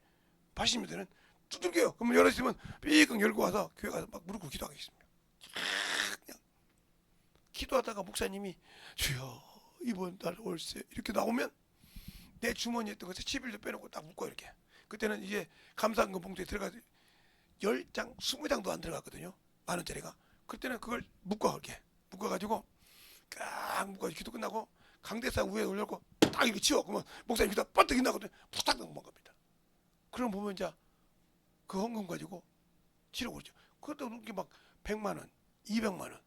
80년대는 두들겨요. 그러면 11시면 삐끔 열고 와서 교회 가서 막 무릎 꿇고 기도하겠습니다. 그냥 기도하다가 목사님이 주여 이번 달 월세 이렇게 나오면 내 주머니에 있던 것에 11도 빼놓고 딱 묶어 이렇게. 그때는 이제 감사한금 봉투에 들어가서 10장, 20장도 안 들어갔거든요. 만 원짜리가. 그때는 그걸 묶어 이렇게 묶어가지고 깍 묶어 기도 끝나고 강대상 위에 올려놓고 딱 이렇게 치워. 그러면 목사님 기도 뻗뜩 나거든. 푸탁 넘어간 겁니다. 그럼 보면 이제 그 헌금 가지고 치르고 그러죠. 그것도 이렇게 막 100만 원, 200만 원,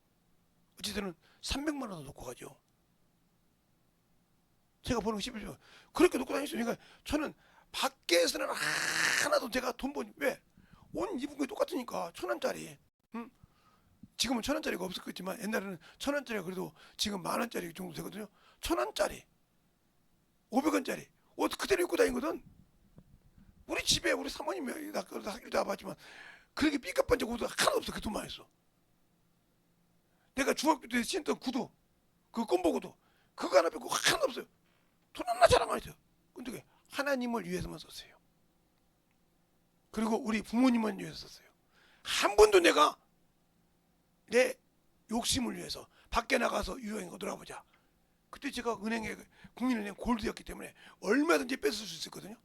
어쨌든 300만 원도 놓고 가죠. 제가 버는 거 11조 그렇게 놓고 다녔어요. 그러니까 저는 밖에서는 하나도 제가 돈 번 왜? 옷 입은 게 똑같으니까 1,000원짜리. 응? 지금은 1,000원짜리가 없었겠지만 옛날에는 1,000원짜리가 그래도 지금 10,000원짜리 정도 되거든요. 1,000원짜리, 500원짜리 옷 그대로 입고 다니거든. 우리 집에 우리 사모님이 나 학교 다 봤지만 그렇게 삐까뻔쩍 옷도 하나도 없어. 그 돈만 했어. 내가 중학교 때 신던 구두, 그 꼼보 구두 그거 하나 빼고 하나도 없어요. 돈 하나 자랑 안 했어요. 근데 그게 하나님을 위해서만 썼어요. 그리고 우리 부모님을 위해서 썼어요. 한 번도 내가 내 욕심을 위해서 밖에 나가서 유행어 놀아보자. 그때 제가 은행에 국민은행 골드였기 때문에 얼마든지 뺏을 수 있었거든요.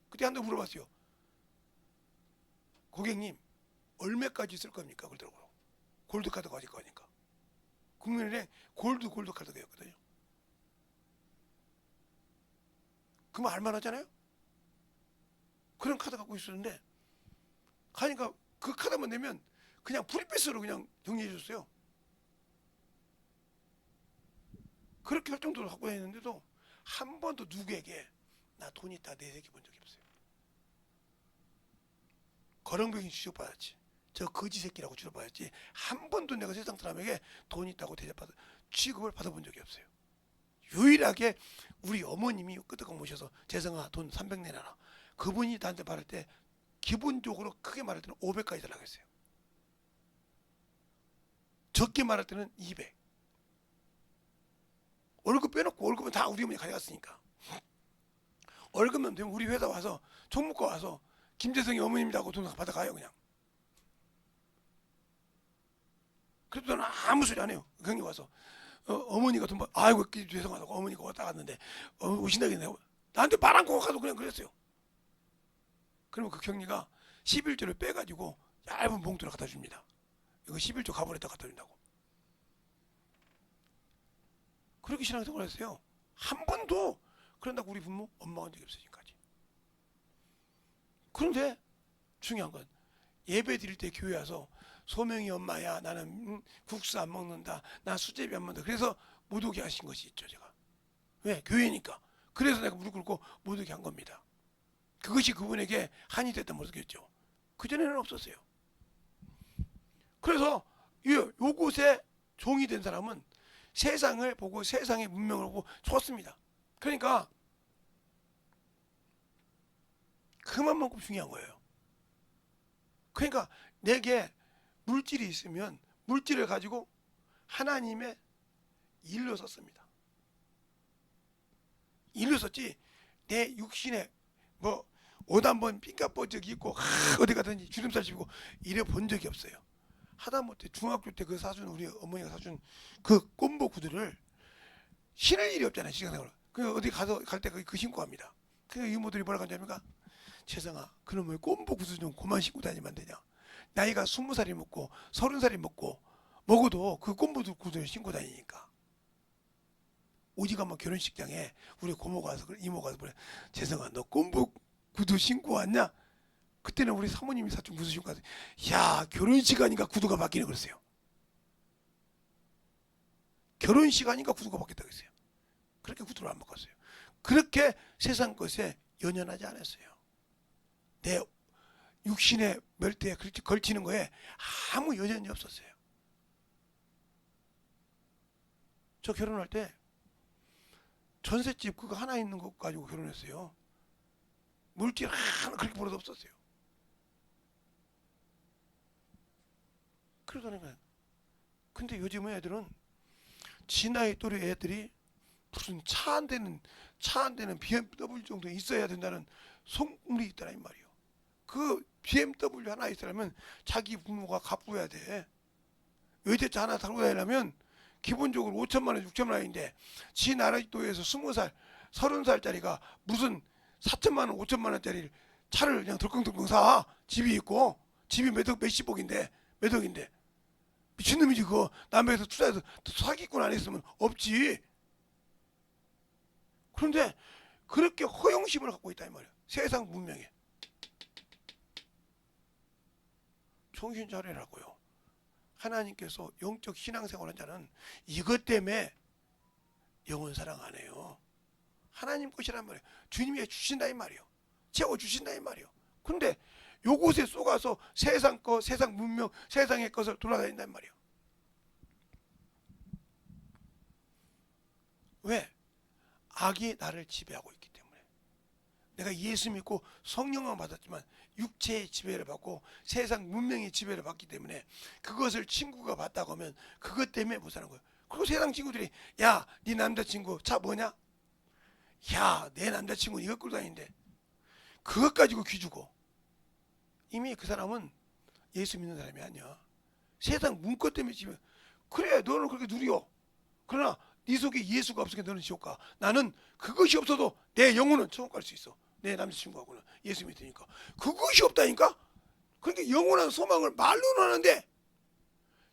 그때 한 번 물어봤어요. 고객님 얼마까지 쓸 겁니까? 그러더라고요. 골드 카드 가질 거니까. 국민은행 골드 카드였거든요. 그러면 알만하잖아요. 그런 카드 갖고 있었는데 가니까 그 카드만 내면 그냥 프리패스로 그냥 정리해 줬어요. 그렇게 할 정도로 갖고 다녔는데도 한 번도 누구에게 나 돈 있다 내새끼 본 적이 없어요. 거렁뱅이 취급받았지. 저 거지 새끼라고 취급받았지. 한 번도 내가 세상 사람에게 돈 있다고 대접받아 취급을 받아본 적이 없어요. 유일하게 우리 어머님이 끄떡 모셔서 재성아 돈 300 내놔라. 그분이 나한테 말할 때 기본적으로 크게 말할 때는 500까지 달라고 했어요. 적게 말할 때는 200. 월급 빼놓고 월급은 다 우리 어머니 가져갔으니까. 월급만 되면 우리 회사 와서 총무과 와서 김재성이 어머님이라고 돈 받아가요 그냥. 그래도 저는 아무 소리 안 해요. 경리 와서 어머니가 돈 받 아이고 죄송하다고 어머니가 왔다 갔는데 오신다겠네. 나한테 말 안고 가도 그냥 그랬어요. 그러면 그 경리가 11조를 빼가지고 얇은 봉투를 갖다 줍니다. 이거 11조 가버렸다 갖다 준다고. 그렇게 신앙생활 했어요. 한 번도 그런다고 우리 부모 엄마가 한 적이 없어요 지금까지. 그런데 중요한 건 예배 드릴 때 교회 와서 소명이 엄마야 나는 국수 안 먹는다 나 수제비 안 먹는다 그래서 못 오게 하신 것이 있죠 제가. 왜? 교회니까. 그래서 내가 무릎 꿇고 못 오게 한 겁니다. 그것이 그분에게 한이 됐다 모르겠죠. 그전에는 없었어요. 그래서 요곳에 종이 된 사람은 세상을 보고 세상의 문명을 보고 좋습니다. 그러니까 그만큼 중요한 거예요. 그러니까 내게 물질이 있으면 물질을 가지고 하나님의 일로 썼습니다. 일로 썼지 내 육신에 뭐 옷 한번 삥까뻔쩍 입고 어디 가든지 주름살 씹고 이래 본 적이 없어요. 하다못해 중학교 때 그 사준 우리 어머니가 사준 그 꼼보 구두를 신을 일이 없잖아요. 시간생활. 그 어디 가서 갈 때 그 신고 갑니다. 그 이모들이 뭐라고 하냐니까 재성아 그놈의 꼼보 구두 좀 그만 신고 다니면 안 되냐. 나이가 20살이 먹고 30살이 먹어도 그 꼼보 구두를 신고 다니니까. 오지가 뭐 결혼식장에 우리 고모가 와서 이모가 와서 그래 재성아 너 꼼보 구두 신고 왔냐? 그때는 우리 사모님이 사준 구두 신고 왔어요. 야 결혼식 아니까 구두가 바뀌네 그랬어요. 결혼식 아니까 구두가 바뀌었다고 했어요. 그렇게 구두를 안 바꿨어요. 그렇게 세상 것에 연연하지 않았어요. 내 육신의 멸대에 걸치는 거에 아무 연연이 없었어요. 저 결혼할 때 전셋집 그거 하나 있는 것 가지고 결혼했어요. 물질 하나 그렇게 벌어도 없었어요. 그러다는 거예요. 근데 요즘 애들은 지 나이 또래 애들이 무슨 차 한 대는 BMW 정도 있어야 된다는 속물이 있더라 이 말이요. 그 BMW 하나 있으려면 자기 부모가 갚아야 돼. 외제차 하나 타고 다니려면 기본적으로 5천만 원, 6천만 원인데 지 나이 또래에서 20살, 30살짜리가 무슨 4천만 원, 5천만 원짜리 차를 그냥 덜컹덜컹 사. 집이 있고 집이 몇십억인데 몇 억인데 미친놈이지. 그거 남에서 투자해서 사기꾼 안 했으면 없지. 그런데 그렇게 허영심을 갖고 있다 이 말이야. 세상 문명에. 정신 차리라고요. 하나님께서 영적 신앙생활한 자는 이것 때문에 영원 사랑 안 해요. 하나님 것이란 말이에요. 주님이 주신다 이 말이에요. 채워주신다 이 말이에요. 근데 요곳에 쏘가서 세상 거, 세상 문명, 세상의 것을 돌아다닌단 말이에요. 왜? 악이 나를 지배하고 있기 때문에. 내가 예수 믿고 성령을 받았지만 육체의 지배를 받고 세상 문명의 지배를 받기 때문에 그것을 친구가 받다고 하면 그것 때문에 못 사는 거예요. 그리고 세상 친구들이 야, 네 남자친구 차 뭐냐? 야, 내 남자친구는 이거 끌고 다니는데 그것 가지고 귀주고. 이미 그 사람은 예수 믿는 사람이 아니야. 세상 문것 때문에 지금. 그래, 너는 그렇게 누려. 그러나 네 속에 예수가 없으니까 너는 지옥 가. 나는 그것이 없어도 내 영혼은 천국 갈 수 있어. 내 남자친구하고는 예수 믿으니까. 그것이 없다니까. 그러니까 영원한 소망을 말로는 하는데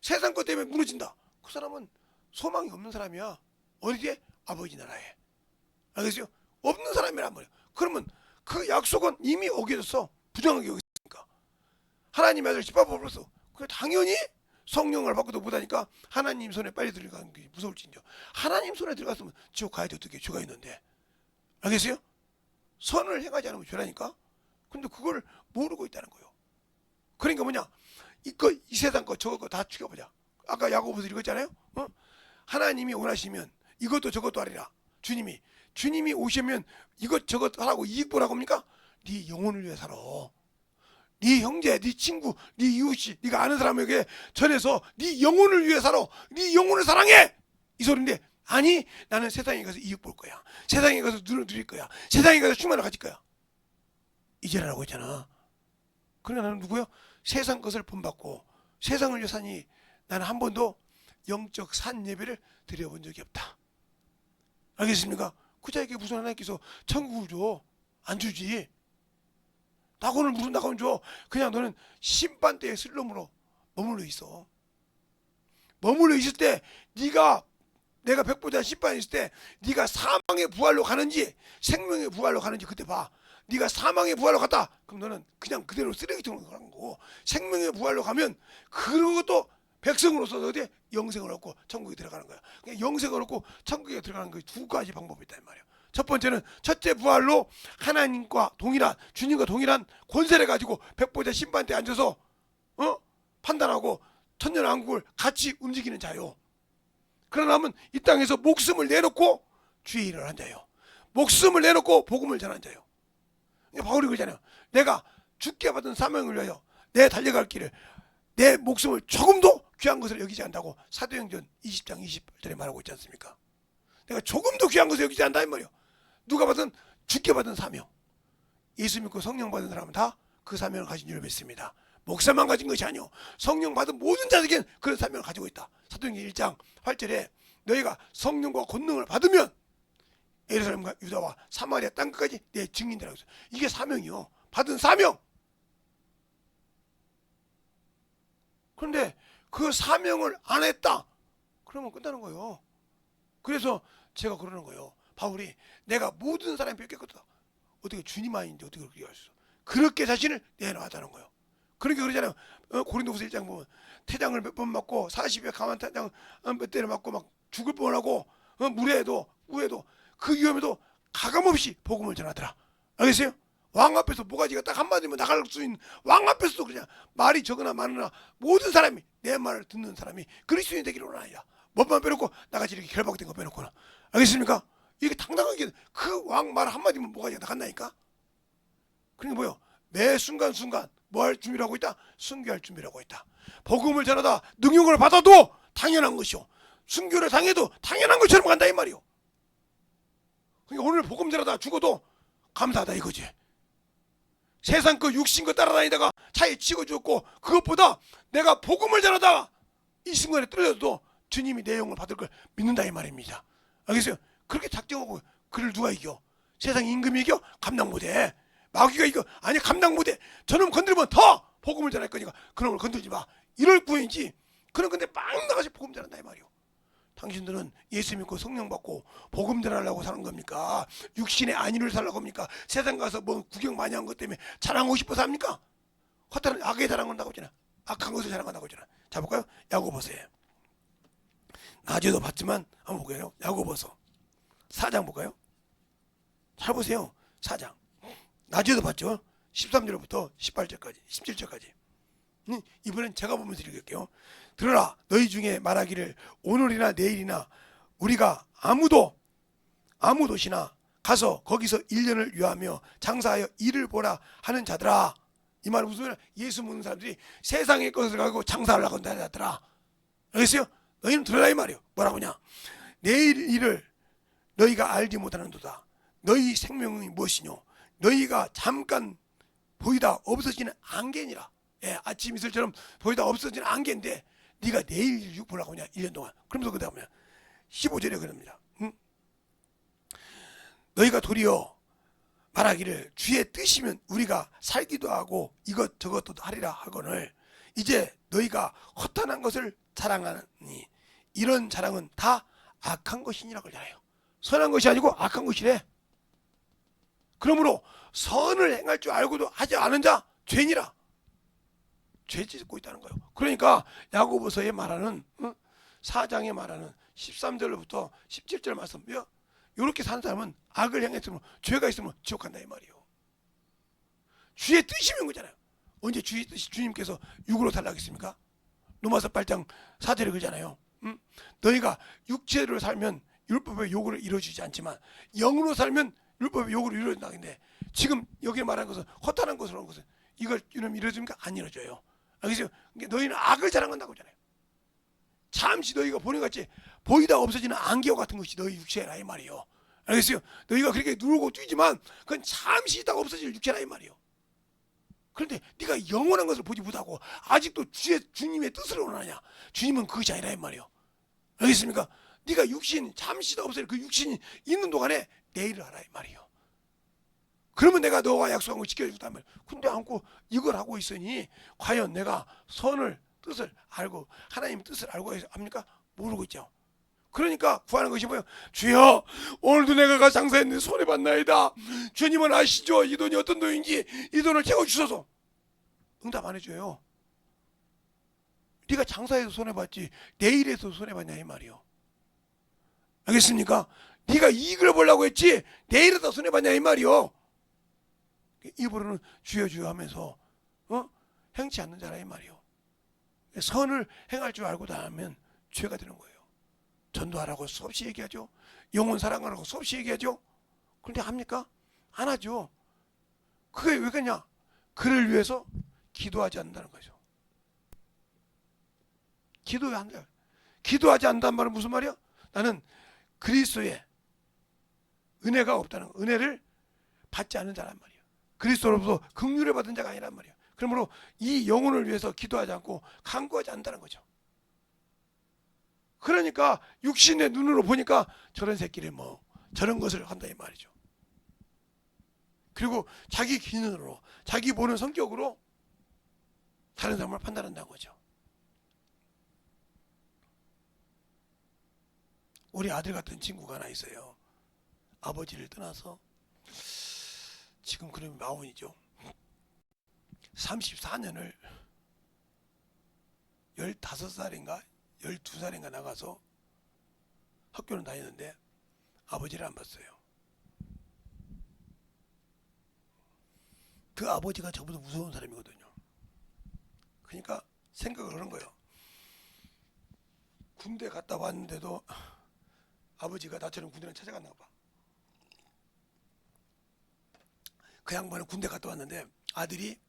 세상 것 때문에 무너진다. 그 사람은 소망이 없는 사람이야. 어디에? 아버지 나라에. 알겠어요? 없는 사람이란 말이야. 그러면 그 약속은 이미 어겨졌어. 부정하게 여겼으니까. 하나님의 아들 집어버렸어. 그 당연히 성령을 받고도 못하니까 하나님 손에 빨리 들어가는 게 무서울진저. 하나님 손에 들어갔으면 지옥 가야 돼. 어떻게 죄가 있는데. 알겠어요? 선을 행하지 않으면 죄라니까. 근데 그걸 모르고 있다는 거예요. 그러니까 뭐냐, 이 세상 거 저거 거 다 죽여보자. 아까 야고보서 읽었잖아요. 하나님이 원하시면 이것도 저것도 하리라. 주님이 오시면 이것 저것 하라고 이익 보라고 합니까? 네 영혼을 위해 살아. 네 형제, 네 친구, 네 이웃이, 네가 아는 사람에게 전해서 네 영혼을 위해 살아. 네 영혼을 사랑해. 이 소리인데, 아니 나는 세상에 가서 이익 볼 거야. 세상에 가서 눈을 누릴 거야. 세상에 가서 충만을 가질 거야. 이제라고 했잖아. 그러니까 나는 누구요? 세상 것을 본받고 세상을 위해 사니 나는 한 번도 영적 산 예배를 드려본 적이 없다. 알겠습니까? 그 자에게 무슨 하나님께서 천국을 줘? 안 주지. 낙원을 무슨 낙원 줘? 그냥 너는 심판대의 슬럼으로 머물러 있어. 머물러 있을 때 내가 백보자 심판에 있을 때 네가 사망의 부활로 가는지 생명의 부활로 가는지 그때 봐. 네가 사망의 부활로 갔다. 그럼 너는 그냥 그대로 쓰레기통으로 가는 거고, 생명의 부활로 가면 그것도 백성으로서 어디 영생을 얻고 천국에 들어가는 거야. 그냥 영생을 얻고 천국에 들어가는 그 두 가지 방법이 있단 말이야. 첫 번째는 첫째 부활로 하나님과 동일한, 주님과 동일한 권세를 가지고 백보자 심판 때 앉아서 판단하고 천년왕국을 같이 움직이는 자요. 그러나면 이 땅에서 목숨을 내놓고 주의 일을 한 자요. 목숨을 내놓고 복음을 전한 자요. 바울이 그러잖아요. 내가 죽게 받은 사명을 위하여 내 달려갈 길을, 내 목숨을 조금도 귀한 것을 여기지 않다고 사도행전 20장 28절에 말하고 있지 않습니까? 내가 조금도 귀한 것을 여기지 않다 이 말이에요. 누가 받은 죽게 받은 사명. 예수 믿고 성령 받은 사람은 다 그 사명을 가진 줄 믿습니다. 목사만 가진 것이 아니요, 성령 받은 모든 자들에게는 그런 사명을 가지고 있다. 사도행전 1장 8절에 너희가 성령과 권능을 받으면 예루살렘과 유다와 사마리아 땅끝까지 내 증인되라고 했어요. 이게 사명이요. 받은 사명. 그런데 그 사명을 안 했다. 그러면 끝나는 거예요. 그래서 제가 그러는 거예요. 바울이 내가 모든 사람이 뺏겼거든. 어떻게 주님 아닌데 어떻게 그렇게 할 수 있어? 그렇게 자신을 내놓았다는 거예요. 그러니까 그러잖아요. 고린도후서 1장 보면 태장을 몇 번 맞고 40여 가만 태장 몇 대를 맞고 막 죽을 뻔하고 물에도 우에도 그 위험에도 가감없이 복음을 전하더라. 알겠어요? 왕 앞에서 모가지가 딱 한마디면 나갈 수 있는 왕 앞에서도 그냥 말이 적으나 많으나 모든 사람이 내 말을 듣는 사람이 그리스도인이 되기를 원하나이다. 뭐만 빼놓고 나같이 이렇게 결박된 거 빼놓고는. 알겠습니까? 이게 당당하게 그 왕 말 한마디면 모가지가 나간다니까. 그러니까 뭐요? 매 순간순간 뭐 할 준비를 하고 있다? 순교할 준비를 하고 있다. 복음을 전하다 능력을 받아도 당연한 것이요, 순교를 당해도 당연한 것처럼 간다 이 말이요. 그러니까 오늘 복음 전하다 죽어도 감사하다 이거지. 세상 거 육신 거 따라다니다가 차에 치고 죽었고, 그것보다 내가 복음을 전하다가 이 순간에 떨어져도 주님이 내 영을 받을 걸 믿는다 이 말입니다. 알겠어요? 그렇게 작정하고 그를 누가 이겨? 세상 임금이 이겨? 감당 못해. 마귀가 이겨? 아니 감당 못해. 저놈 건드리면 더 복음을 전할 거니까 그놈을 건들지 마. 이럴 뿐이지. 그런 건데 막 나가서 복음 전한다 이 말이요. 당신들은 예수 믿고 성령 받고 복음 전하려고 사는 겁니까? 육신의 안위를 살려고 합니까? 세상 가서 뭐 구경 많이 한 것 때문에 자랑하고 싶어서 합니까? 헛다른 악에 자랑한다고 하잖아. 악한 것을 자랑한다고 하잖아. 자 볼까요? 야고보서에 낮에도 봤지만 한번 볼까요? 야고보서 4장 볼까요? 잘 보세요. 4장 낮에도 봤죠? 13절부터 18절까지 17절까지. 이번엔 제가 보면서 읽을게요. 들어라, 너희 중에 말하기를 오늘이나 내일이나 우리가 아무 도시나 가서 거기서 1년을 유하며 장사하여 일을 보라 하는 자들아. 이 말은 무슨 말이야? 예수 믿는 사람들이 세상의 것을 가지고 장사하려고 한다는 자들아. 알겠어요? 너희는 들어라 이 말이요. 뭐라고 하냐? 내일 일을 너희가 알지 못하는도다. 너희 생명이 무엇이뇨? 너희가 잠깐 보이다 없어지는 안개니라. 예, 아침 이슬처럼 보이다 없어지는 안개인데 네가 내일 보라고 하냐 1년 동안. 그러면서 그 다음에 15절에 그럽니다. 너희가 도리어 말하기를 주의 뜻이면 우리가 살기도 하고 이것저것도 하리라 하거늘 이제 너희가 허탄한 것을 자랑하니 이런 자랑은 다 악한 것이니라 그러잖아요. 선한 것이 아니고 악한 것이래. 그러므로 선을 행할 줄 알고도 하지 않은 자 죄니라. 죄 짓고 있다는 거예요. 그러니까 야고보서에 말하는 4장에 말하는 13절부터 17절 말씀, 이렇게 사는 사람은 악을 행했으면 죄가 있으면 지옥 간다 이 말이에요. 주의 뜻이면 거잖아요. 언제 주의 뜻이 주님께서 육으로 살라겠습니까? 로마서 8장 4절에 그러잖아요. 너희가 육체로 살면 율법의 요구를 이루어주지 않지만 영으로 살면 율법의 요구를 이루어진다는데 지금 여기 말한 것은 허탄한 것으로 하는 것은 이걸 이루어집니까? 안 이루어져요. 알겠어요? 너희는 악을 자랑한다고 하잖아요. 잠시 너희가 보는 것 같이 보이다 없어지는 안개와 같은 것이 너희 육체라 이 말이에요. 알겠어요? 너희가 그렇게 누르고 뛰지만 그건 잠시 있다가 없어질 육체라 이 말이에요. 그런데 네가 영원한 것을 보지 못하고 아직도 주님의 뜻을 원하냐? 주님은 그것이 아니라 이 말이에요. 알겠습니까? 네가 육신 잠시도 없어질 그 육신이 있는 동안에 내일을 하라 이 말이에요. 그러면 내가 너가 약속한 거 지켜주겠단 말이에요. 근데 않고 이걸 하고 있으니 과연 내가 선을 뜻을 알고 하나님 뜻을 알고 합니까? 모르고 있죠. 그러니까 구하는 것이 뭐예요? 주여, 오늘도 내가 장사했는데 손해봤나이다. 주님은 아시죠? 이 돈이 어떤 돈인지 이 돈을 채워주셔서. 응답 안 해줘요. 네가 장사해서 손해봤지 내일에서 손해봤냐 이 말이요. 알겠습니까? 네가 이익을 보려고 했지 내일에서 손해봤냐 이 말이요. 입으로는 주여 주여 하면서 행치 않는 자라 이 말이요. 선을 행할 줄 알고 다 하면 죄가 되는 거예요. 전도하라고 수없이 얘기하죠. 영혼 사랑하라고 수없이 얘기하죠. 그런데 합니까? 안 하죠. 그게 왜 그러냐? 그를 위해서 기도하지 않는다는 거죠. 기도하지 않는다는 말은 무슨 말이야? 나는 그리스도의 은혜가 없다는 거, 은혜를 받지 않는 자란 말이야. 그리스도로부터 긍휼을 받은 자가 아니란 말이야. 그러므로 이 영혼을 위해서 기도하지 않고 간구하지 않는다는 거죠. 그러니까 육신의 눈으로 보니까 저런 새끼를 뭐 저런 것을 한다 이 말이죠. 그리고 자기 기능으로 자기 보는 성격으로 다른 사람을 판단한다는 거죠. 우리 아들 같은 친구가 하나 있어요. 아버지를 떠나서 지금 그러면 마흔이죠. 34년을 15살인가 12살인가 나가서 학교는 다녔는데 아버지를 안 봤어요. 그 아버지가 저보다 무서운 사람이거든요. 그러니까 생각을 하는 거예요. 군대 갔다 왔는데도 아버지가 나처럼 군대를 찾아갔나 봐. 그 양반은 군대 갔다 왔는데 아들이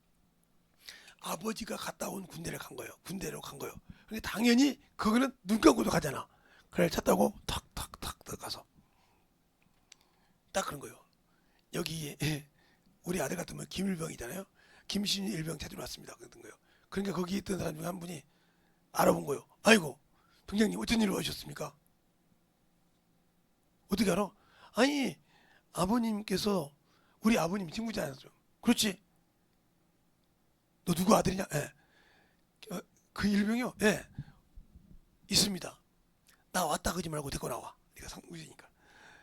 아버지가 갔다 온 군대를 간 거예요. 군대로 간 거예요. 근데 당연히 그거는 눈 감고도 가잖아. 그래 찾다고 탁탁탁 가서 딱 그런 거예요. 여기 우리 아들 같으면 김일병이잖아요. 김신일 일병 찾으러 왔습니다. 그랬던 거예요. 그러니까 거기 있던 사람 중에 한 분이 알아본 거예요. 아이고 병장님 어쩐 일로 오셨습니까? 어떻게 알아? 아니 아버님께서 우리 아버님 친구지 않았어요. 그렇지. 너 누구 아들이냐? 예. 그 일병이요? 예. 있습니다. 나 왔다 그러지 말고 데리고 나와. 내가 상무지니까.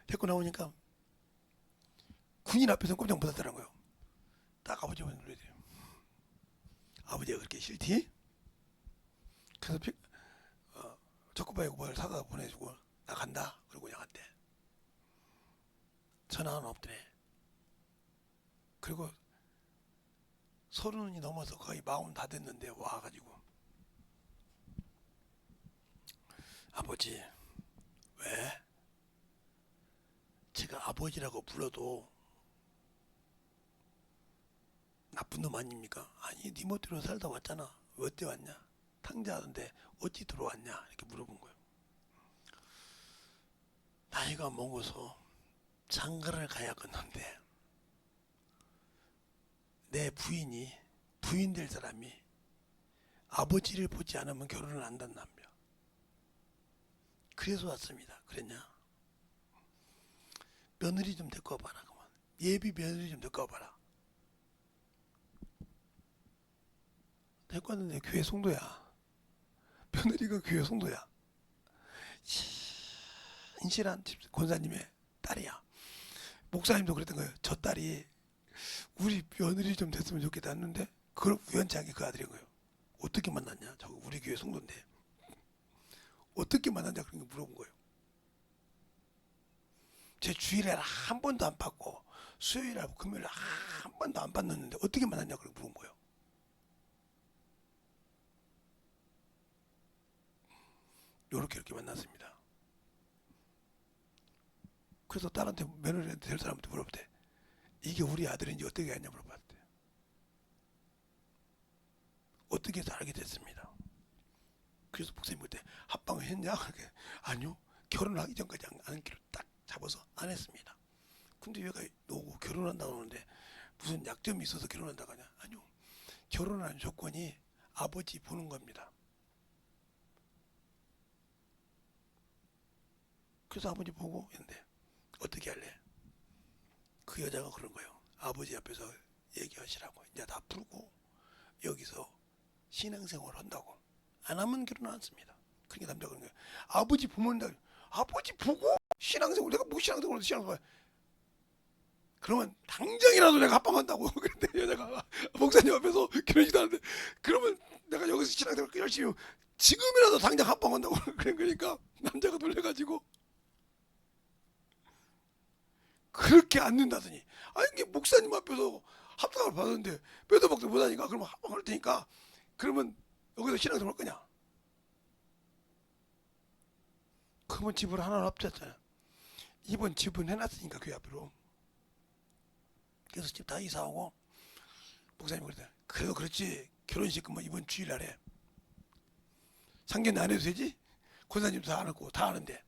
데리고 나오니까 군인 앞에서 꼼짝 못하더라는 거예요. 딱 아버지만 눌러야 돼요. 아버지가 그렇게 싫디? 그래서 초코바이고 뭘 사다 보내주고 나 간다. 그러고 그냥 갔대. 전화는 없더래. 그리고 30이 넘어서 거의 40 다 됐는데 와가지고 아버지 왜? 제가 아버지라고 불러도 나쁜 놈 아닙니까? 아니 네 멋대로 살다 왔잖아. 왜 어때 왔냐? 탕자하던데 어찌 들어왔냐? 이렇게 물어본 거예요. 나이가 먹어서 장가를 가야겠는데 내 부인 될 사람이 아버지를 보지 않으면 결혼을 안 한단며. 그래서 왔습니다. 그랬냐? 며느리 좀 데리고 와봐라. 그만. 예비 며느리 좀 데리고 와봐라. 데리고 왔는데 교회 송도야. 며느리가 교회 송도야. 인실한 권사님의 딸이야. 목사님도 그랬던 거예요. 저 딸이 우리 며느리 좀 됐으면 좋겠다 했는데 그걸 우연찮게 그 아들인 거예요. 어떻게 만났냐? 저거 우리 교회 송도인데 어떻게 만났냐 그런 거 물어본 거예요. 제 주일에 한 번도 안 받고 수요일하고 금요일에 한 번도 안 받는데 어떻게 만났냐 그런 거 물어본 거예요. 요렇게 이렇게 만났습니다. 그래서 딸한테 며느리한테 될 사람한테 물어봤대. 이게 우리 아들인지 어떻게 했냐 물어봤대. 어떻게 해서 알게 됐습니다. 그래서 목사님 그때 합방을 했냐? 그렇게 아니요. 결혼하기 전까지 안 하기로 딱 잡아서 안 했습니다. 근데 얘가 오고 결혼한다고 하는데 무슨 약점이 있어서 결혼한다고 하냐? 아니요. 결혼하는 조건이 아버지 보는 겁니다. 그래서 아버지 보고 했는데 어떻게 할래? 그 여자가 그런 거예요. 아버지 앞에서 얘기하시라고. 이제 다 풀고 여기서 신앙생활 한다고. 안 하면 결혼 안 했습니다. 그러니까 남자가 그런 거예요. 아버지 보면 아버지 보고 신앙생활 내가 뭐 신앙생활을 신앙생활 그러면 당장이라도 내가 합방한다고. 그런데 여자가 목사님 앞에서 결혼식도 하는데 그러면 내가 여기서 신앙생활 열심히 지금이라도 당장 합방한다고. 그러니까 남자가 놀래가지고 그렇게 안 된다더니 아니 이게 목사님 앞에서 합방을 받았는데 빼도 박도 못하니까 그러면 합방할 테니까 그러면 여기서 신앙생활 할 거냐? 그러면 집을 하나 없었잖아. 이번 집은 해놨으니까 교회 앞으로. 그래서 집 다 이사오고 목사님 그랬다. 그래도 그렇지 결혼식 그만 이번 주일날에 상견례 안 해도 되지? 권사님도 다 안 하고 다 하는데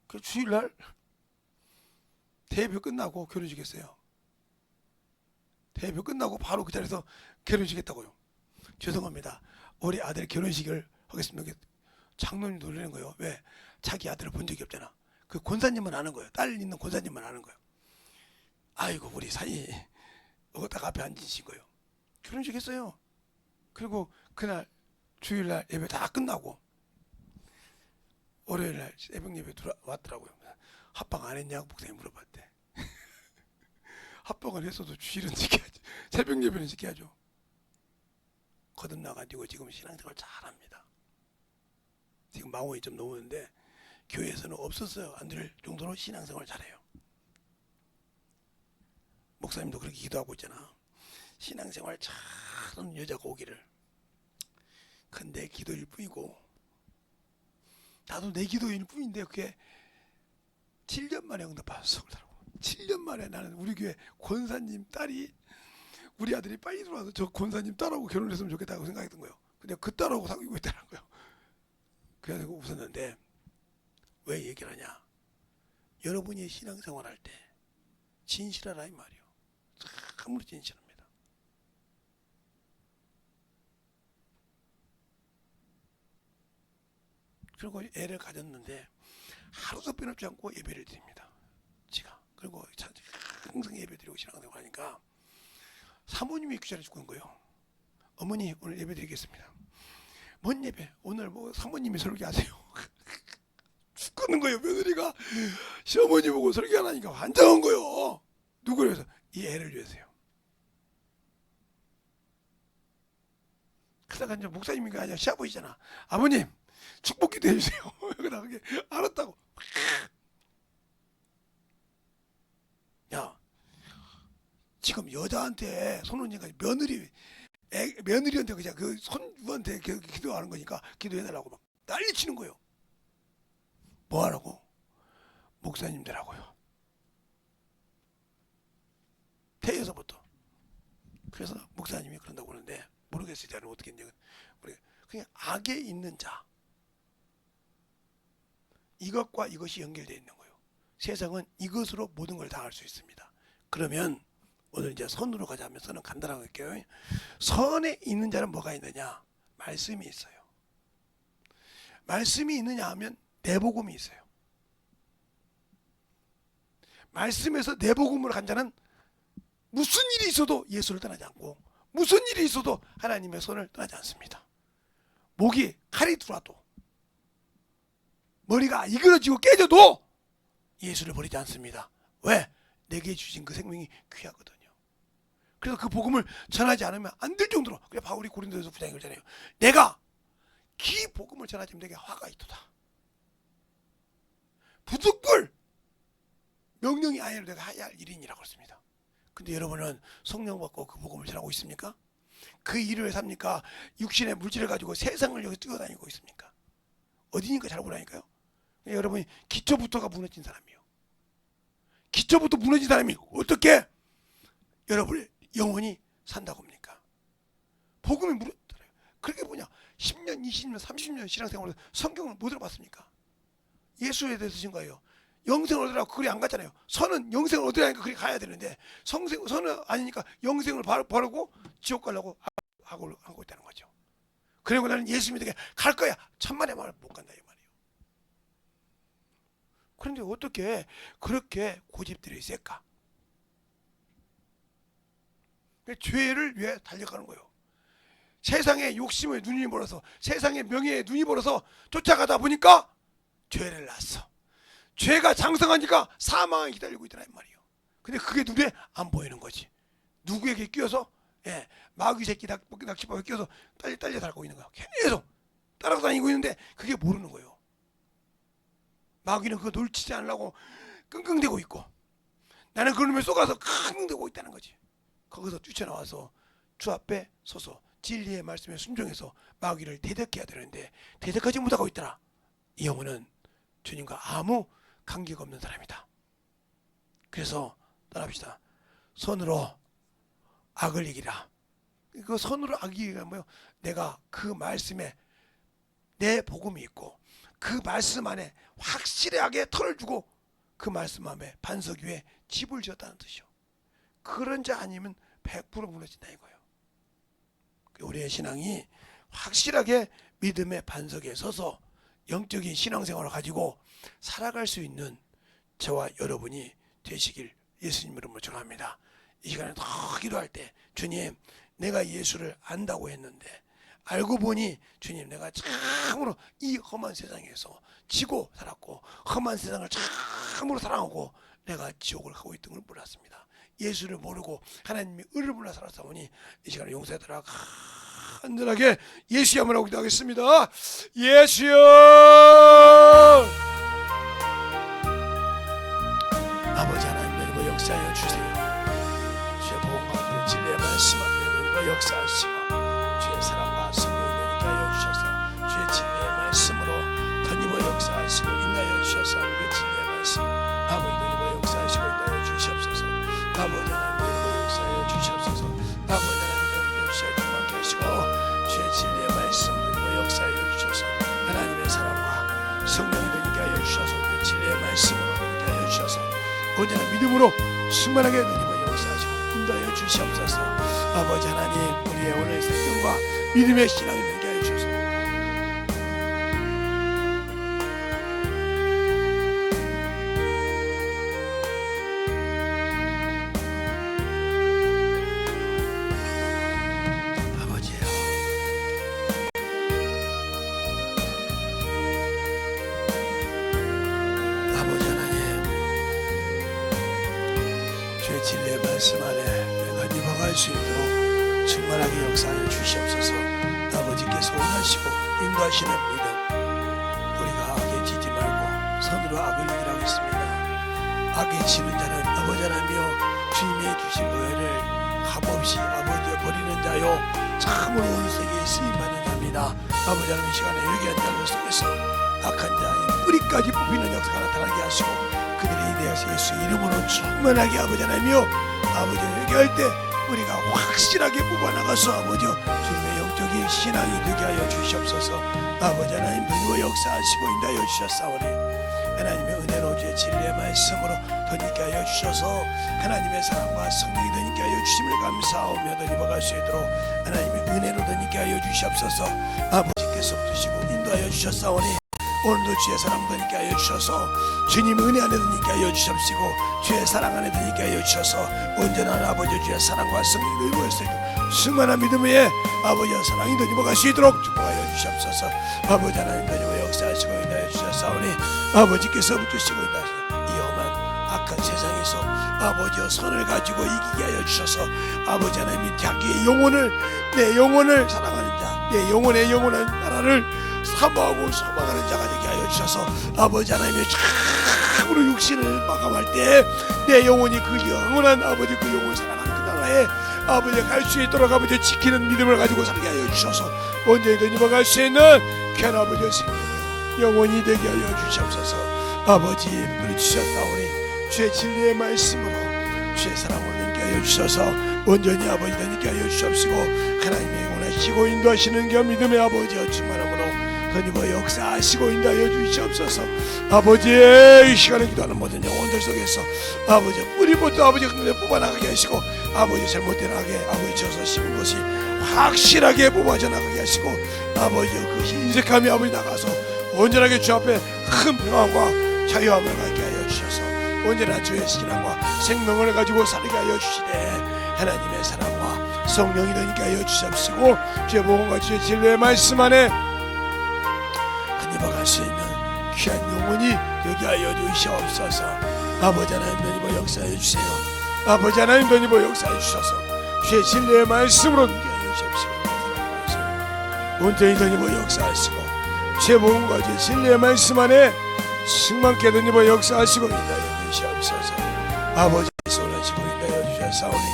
그 주일날 대회표 끝나고 결혼식 했어요. 대회표 끝나고 바로 그 자리에서 결혼식 했다고요. 죄송합니다. 우리 아들 결혼식을 하겠습니다. 장로님 놀리는 거예요. 왜? 자기 아들을 본 적이 없잖아. 그 권사님만 아는 거예요. 딸 있는 권사님만 아는 거예요. 아이고 우리 사이 딱 앞에 앉으신 거예요. 결혼식 했어요. 그리고 그날 주일날 예배 다 끝나고 월요일날 새벽 예배 왔더라고요. 합방 안 했냐고 목사님 물어봤대. 합방을 했어도 주일은 지켜야지. 새벽 예배는 지켜야죠. 거듭나가지고 지금 신앙생활 잘합니다. 지금 망원이 좀 넘었는데 교회에서는 없었어요. 안 될 정도로 신앙생활 잘해요. 목사님도 그렇게 기도하고 있잖아. 신앙생활 잘하는 여자가 오기를. 그건 내 기도일 뿐이고, 나도 내 기도일 뿐인데 그게 7년 만에 응답받았어. 7년 만에 나는 우리 교회 권사님 딸이, 우리 아들이 빨리 들어와서 저 권사님 딸하고 결혼했으면 좋겠다고 생각했던 거예요. 근데 그 딸하고 사귀고 있다는 거예요. 그래서 웃었는데, 왜 얘기를 하냐? 여러분이 신앙생활 할 때 진실하라 이 말이요. 참으로 진실합니다. 그리고 애를 가졌는데 하루도 빼놓지 않고 예배를 드립니다. 지가. 그리고 항상 예배 드리고 신앙생활 하니까 사모님이 귀찮아 죽은 거예요. 어머니 오늘 예배 드리겠습니다. 뭔 예배? 오늘 뭐 사모님이 설교하세요. 죽겠는 거예요. 며느리가 시어머니 보고 설교하니까 환장한 거예요. 누구를 위해서? 이 애를 위해서요. 그러다가 이제 목사님이 아니라 시아버지잖아. 아버님 축복 기도 해주세요. 그러다 그게 알았다고. 야, 지금 여자한테 손언니가 며느리한테 그냥 그 손주한테 기도하는 거니까 기도해달라고 막 난리치는 거예요. 뭐 하라고? 목사님들하고요. 태에서부터. 그래서 목사님이 그런다고 하는데 모르겠어요. 저는 어떻게 했냐. 그냥 악에 있는 자. 이것과 이것이 연결되어 있는 거예요. 세상은 이것으로 모든 걸 다 할 수 있습니다. 그러면 오늘 이제 선으로 가자면 선은 간단하게 할게요. 선에 있는 자는 뭐가 있느냐? 말씀이 있어요. 말씀이 있느냐 하면 내복음이 있어요. 말씀에서 내복음으로 간 자는 무슨 일이 있어도 예수를 떠나지 않고, 무슨 일이 있어도 하나님의 손을 떠나지 않습니다. 목이 칼이 들어와도, 머리가 이그러지고 깨져도 예수를 버리지 않습니다. 왜? 내게 주신 그 생명이 귀하거든요. 그래서 그 복음을 전하지 않으면 안 될 정도로, 그래 바울이 고린도에서 부장이 그러잖아요. 내가 기 복음을 전하지 않으면 내게 화가 있도다. 부득불 명령이 아니라 내가 해야 할 일인이라고 했습니다. 근데 여러분은 성령 받고 그 복음을 전하고 있습니까? 그 일을 왜 삽니까? 육신의 물질을 가지고 세상을 여기 뛰어다니고 있습니까? 어디니까 잘 보라니까요. 여러분이 기초부터가 무너진 사람이에요. 기초부터 무너진 사람이 어떻게 여러분의 영혼이 산다고 합니까? 복음이 무너졌잖아요. 그렇게 뭐냐? 10년, 20년, 30년 신앙생활에서 성경을 못 들어봤습니까? 예수에 대해서 신 거예요. 영생을 얻으라고 그리 안 갔잖아요. 선은 영생을 얻으라니까 그리 가야 되는데 선은 아니니까 영생을 바르고 지옥 가려고 하고 있다는 거죠. 그리고 나는 예수 믿게 갈 거야. 천만의 말을 못 간다 이 말이에요. 그런데 어떻게 그렇게 고집들이 있을까? 죄를 위해 달려가는 거예요. 세상의 욕심에 눈이 멀어서, 세상의 명예에 눈이 멀어서 쫓아가다 보니까 죄를 낳았어. 죄가 장성하니까 사망이 기다리고 있더라 이 말이에요. 근데 그게 눈에 안 보이는 거지. 누구에게 끼어서 마귀 새끼 낚시바에 끼어서 딸려 달고 있는 거야. 계속 따라다니고 있는데 그게 모르는 거예요. 마귀는 그거 놓치지 않으려고 끙끙대고 있고, 나는 그 놈에 쏘가서 끙끙대고 있다는 거지. 거기서 뛰쳐나와서 주 앞에 서서 진리의 말씀에 순종해서 마귀를 대적해야 되는데 대적하지 못하고 있더라. 이 영혼은 주님과 아무 관계가 없는 사람이다. 그래서 따라합시다. 선으로 악을 이기라. 그 선으로 악을 이기가 뭐요? 내가 그 말씀에 내 복음이 있고 그 말씀 안에 확실하게 털을 주고 그 말씀 안에 반석 위에 집을 지었다는 뜻이요. 그런 자 아니면 100% 무너진다 이거예요. 우리의 신앙이 확실하게 믿음의 반석에 서서 영적인 신앙생활을 가지고 살아갈 수 있는 저와 여러분이 되시길 예수님 이름으로 축원합니다. 이 시간에 더 기도할 때, 주님 내가 예수를 안다고 했는데 알고 보니 주님 내가 참으로 이 험한 세상에서 지고 살았고 험한 세상을 참으로 사랑하고 내가 지옥을 가고 있던 걸 몰랐습니다. 예수를 모르고 하나님의 의를 몰라 살았사오니 이 시간에 용서해달라. 간절하게 예수의 이름으로 기도하겠습니다. 예수여, 아버지 하나님, 너희가 역사하여 주세요. 말씀하며 역사하시고 주의 사랑과 성령이 되니까 하여 주셔서 주의 진리의 말씀으로 던입어 역사하시고 인도하여 주셔서 그 진리의 말씀 아버지 던입어 역사하시고 인도하여 주시옵소서. 아버지 하나님 던입어 역사하여 주시옵소서. 아버지 하나님 던입어 주시옵게 하시고 주의 진리의 말씀 던입어 역사하여 주셔서 하나님의 사랑과 성령이 되니까 하여 주셔서 그 진리의 말씀으로 되니까 하여 주셔서 언제나 믿음으로 충만하게 던입어 역사하시고 인도하여 주시옵소서. 아버지 하나님 우리의 오늘의 생명과 믿음의 신앙이 되게 하여 주셔서 아버지요 아버지 하나님 주의 진리의 말씀 안에 던입어갈 수 있도록 충만하게 역사하여 주시옵소서. 아버지께서 원하시고 인도하시는 믿음 우리가 악에 지지 말고 선으로 악을 이기라고 했습니다. 악에 지는 자는 아버지 하나님이여 주님이 주신 보혈을 값없이 아버지여 버리는 자요 참으로 온 세계에 쓰임받는 자입니다. 아버지 하나님 이 시간에 여기 앉은 자들 속에서 악한 자의 뿌리까지 뽑히는 역사가 나타나게 하시고 그들이 대하여 예수 이름으로 충만하게 아버지 하나님이여 아버지 회개할 때 우리가 확실하게 뽑아나가서 아버지 주님의 영적인 신앙이 되게 하여 주시옵소서. 아버지 하나님 던입어 역사하시고 인도하여 주셨사오니 하나님의 은혜로 주의 진리의 말씀으로 던지게 하여 주셔서 하나님의 사랑과 성령이 던지게 하여 주심을 감사하며 던입어갈 수 있도록 하나님의 은혜로 던지게 하여 주시옵소서. 아버지께서 주시고 인도하여 주셨사오니 오늘도 주의 사랑 던지게 하여 주셔서 주님 은혜 안에 던지게 하여 주십시고 주의 사랑 안에 던지게 하여 주셔서 온전한 아버지 주의 사랑과 성령이 모였을 때 수많은 믿음의 아버지의 사랑이 던집어갈 수 있도록 축복하여 주시옵소서. 아버지 하나님 던집어 역사하시고 인도하여 주셨사오니 아버지께서 붙드시고 인도하시고 이 험한 악한 세상에서 아버지의 선을 가지고 이기게 하여 주셔서 아버지 하나님이 자기의 영혼을 내 영혼을 사랑하는 자 내 영혼의 영원한 나라를 사모하고 소망하는 자가 되게 하여 주셔서 아버지 하나님의 참으로 육신을 마감할 때 내 영혼이 그 영원한 아버지 그 영혼 사랑하는 그 나라에 아버지가 갈 수 있도록 아버지 지키는 믿음을 가지고 살게 하여 주셔서 언제든 이어갈 수 있는 귀한 아버지의 생명을 영원히 되게 하여 주시옵소서. 아버지 부르주셨사오니 주의 진리의 말씀으로 주의 사랑을 되게 하여 주셔서 온전히 아버지 되게 하여 주시옵시고 하나님의 원하시고 인도하시는 그 믿음의 아버지여 충만함으로 던입어 역사하시고 인도하여 주시옵소서. 아버지의 이 시간에 기도하는 모든 영혼들 속에서 아버지 뿌리부터 아버지 흔들어 뽑아나가게 하시고 아버지 잘못된 악에 아버지 저서 심은 것이 확실하게 뽑아져 나가게 하시고 아버지 그 흰색함이 아버지 나가서 온전하게 주 앞에 큰 평안과 자유함을 갖게 하여 주셔서 언제나 주의 신앙과 생명을 가지고 살게 하여 주시되 하나님의 사랑과 성령이 되니까 하여 주십시고 주의 복음과 주의 진리의 말씀 안에 던입어갈 수 있는 귀한 영혼이 되게 하여 주시옵소서. 아버지 하나님 던입어 역사해 주세요. 아버지 하나님 던입어 역사해 주셔서 주의 진리의 말씀으로 되게 하여 주십시오. 온전히 던입어 역사하시고 주의 복음과 주의 진리의 말씀 안에 충만케 던입어 역사하시고 인도하여 주시옵소서. 아버지 원하시고 인도하여 주셨사오니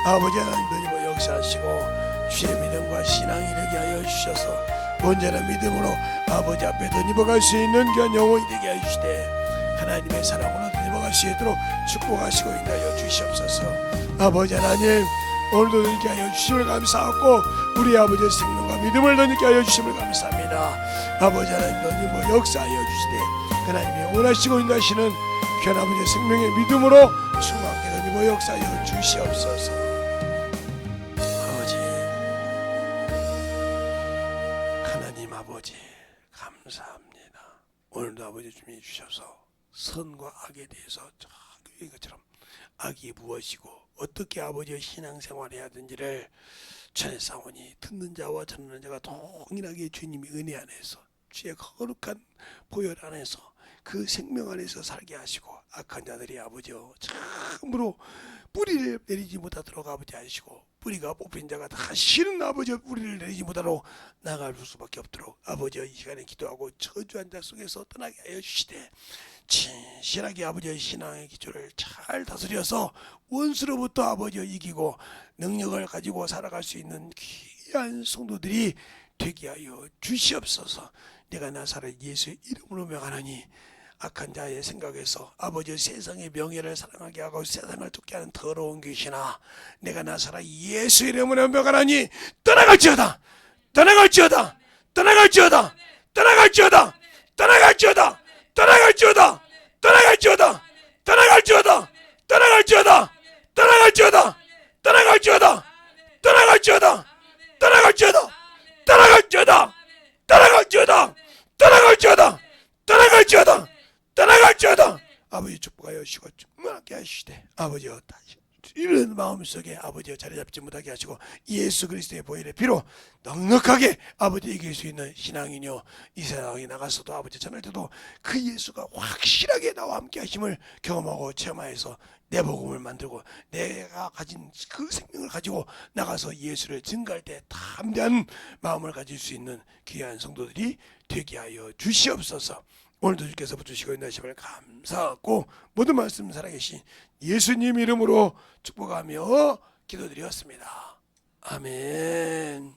아버지 하나님 던입어 역사하시고 주의 믿음과 신앙이 되게 하여 주셔서 언제나 믿음으로 아버지 앞에 던입어갈 수 있는 귀한 영혼이 되게 하여 주시되 하나님의 사랑으로 던입어갈 수 있도록 축복하시고 인도하여 주시옵소서. 아버지 하나님 오늘도 던지게 하여 주심을 감사하고 우리 아버지의 생명과 믿음을 던지게 하여 주심을 감사합니다. 아버지 하나님 던입어 역사하여 주시되 하나님이 원하시고 인도하시는 귀한 아버지의 생명의 믿음으로 충만하게 던입어 역사하여 주시옵소서. 아버지 감사합니다. 오늘도 아버지 주님이 주셔서 선과 악에 대해서 이것처럼 악이 무엇이고 어떻게 아버지의 신앙생활을 해야 하는지를 전했사오니 듣는 자와 듣는 자가 동일하게 주님이 은혜 안에서 주의 거룩한 보혈 안에서 그 생명 안에서 살게 하시고 악한 자들이 아버지여 참으로 뿌리를 내리지 못하도록 아버지 하시고 뿌리가 뽑힌 자가 다시는 아버지 뿌리를 내리지 못하도록 나갈 수밖에 없도록 아버지여 이 시간에 기도하고 저주한 자 속에서 떠나게 하여 주시되 진실하게 아버지의 신앙의 기초를 잘 다스려서 원수로부터 아버지를 이기고 능력을 가지고 살아갈 수 있는 귀한 성도들이 되게 하여 주시옵소서. 내가 나사렛 예수의 이름으로 명하노니 악한 자의 생각에서 아버지 세상의 명예를 사랑하게 하고 세상을 쫓게 하는 더러운 귀신아, 내가 나사렛 예수 이름으로 명하노니 떠나갈지어다, 떠나갈지어다, 떠나갈지어다, 떠나갈지어다, 떠나갈지어다, 떠나갈지어다, 떠나갈지어다, 떠나갈지어다, 떠나갈지어다, 떠나갈지어다, 떠나갈지어다, 떠나갈지어다, 떠나갈지어다, 떠나갈지어다, 떠나갈지어다, 떠나갈지어다, 떠나갈지어다, 떠나갈지어다. 아버지 축복하여 주시고 충만하게 하시되 아버지여 다시 이런 마음속에 아버지여 자리 잡지 못하게 하시고 예수 그리스도의 보혈의 피로 넉넉하게 아버지 이길 수 있는 신앙이뇨 이 세상에 나가서도 아버지 전할 때도 그 예수가 확실하게 나와 함께 하심을 경험하고 체험하여서 내 복음을 만들고 내가 가진 그 생명을 가지고 나가서 예수를 증거할 때 담대한 마음을 가질 수 있는 귀한 성도들이 되게 하여 주시옵소서. 오늘도 주께서 붙으시고 인도하심을 감사하고 모든 말씀 살아계신 예수님 이름으로 축복하며 기도드렸습니다. 아멘.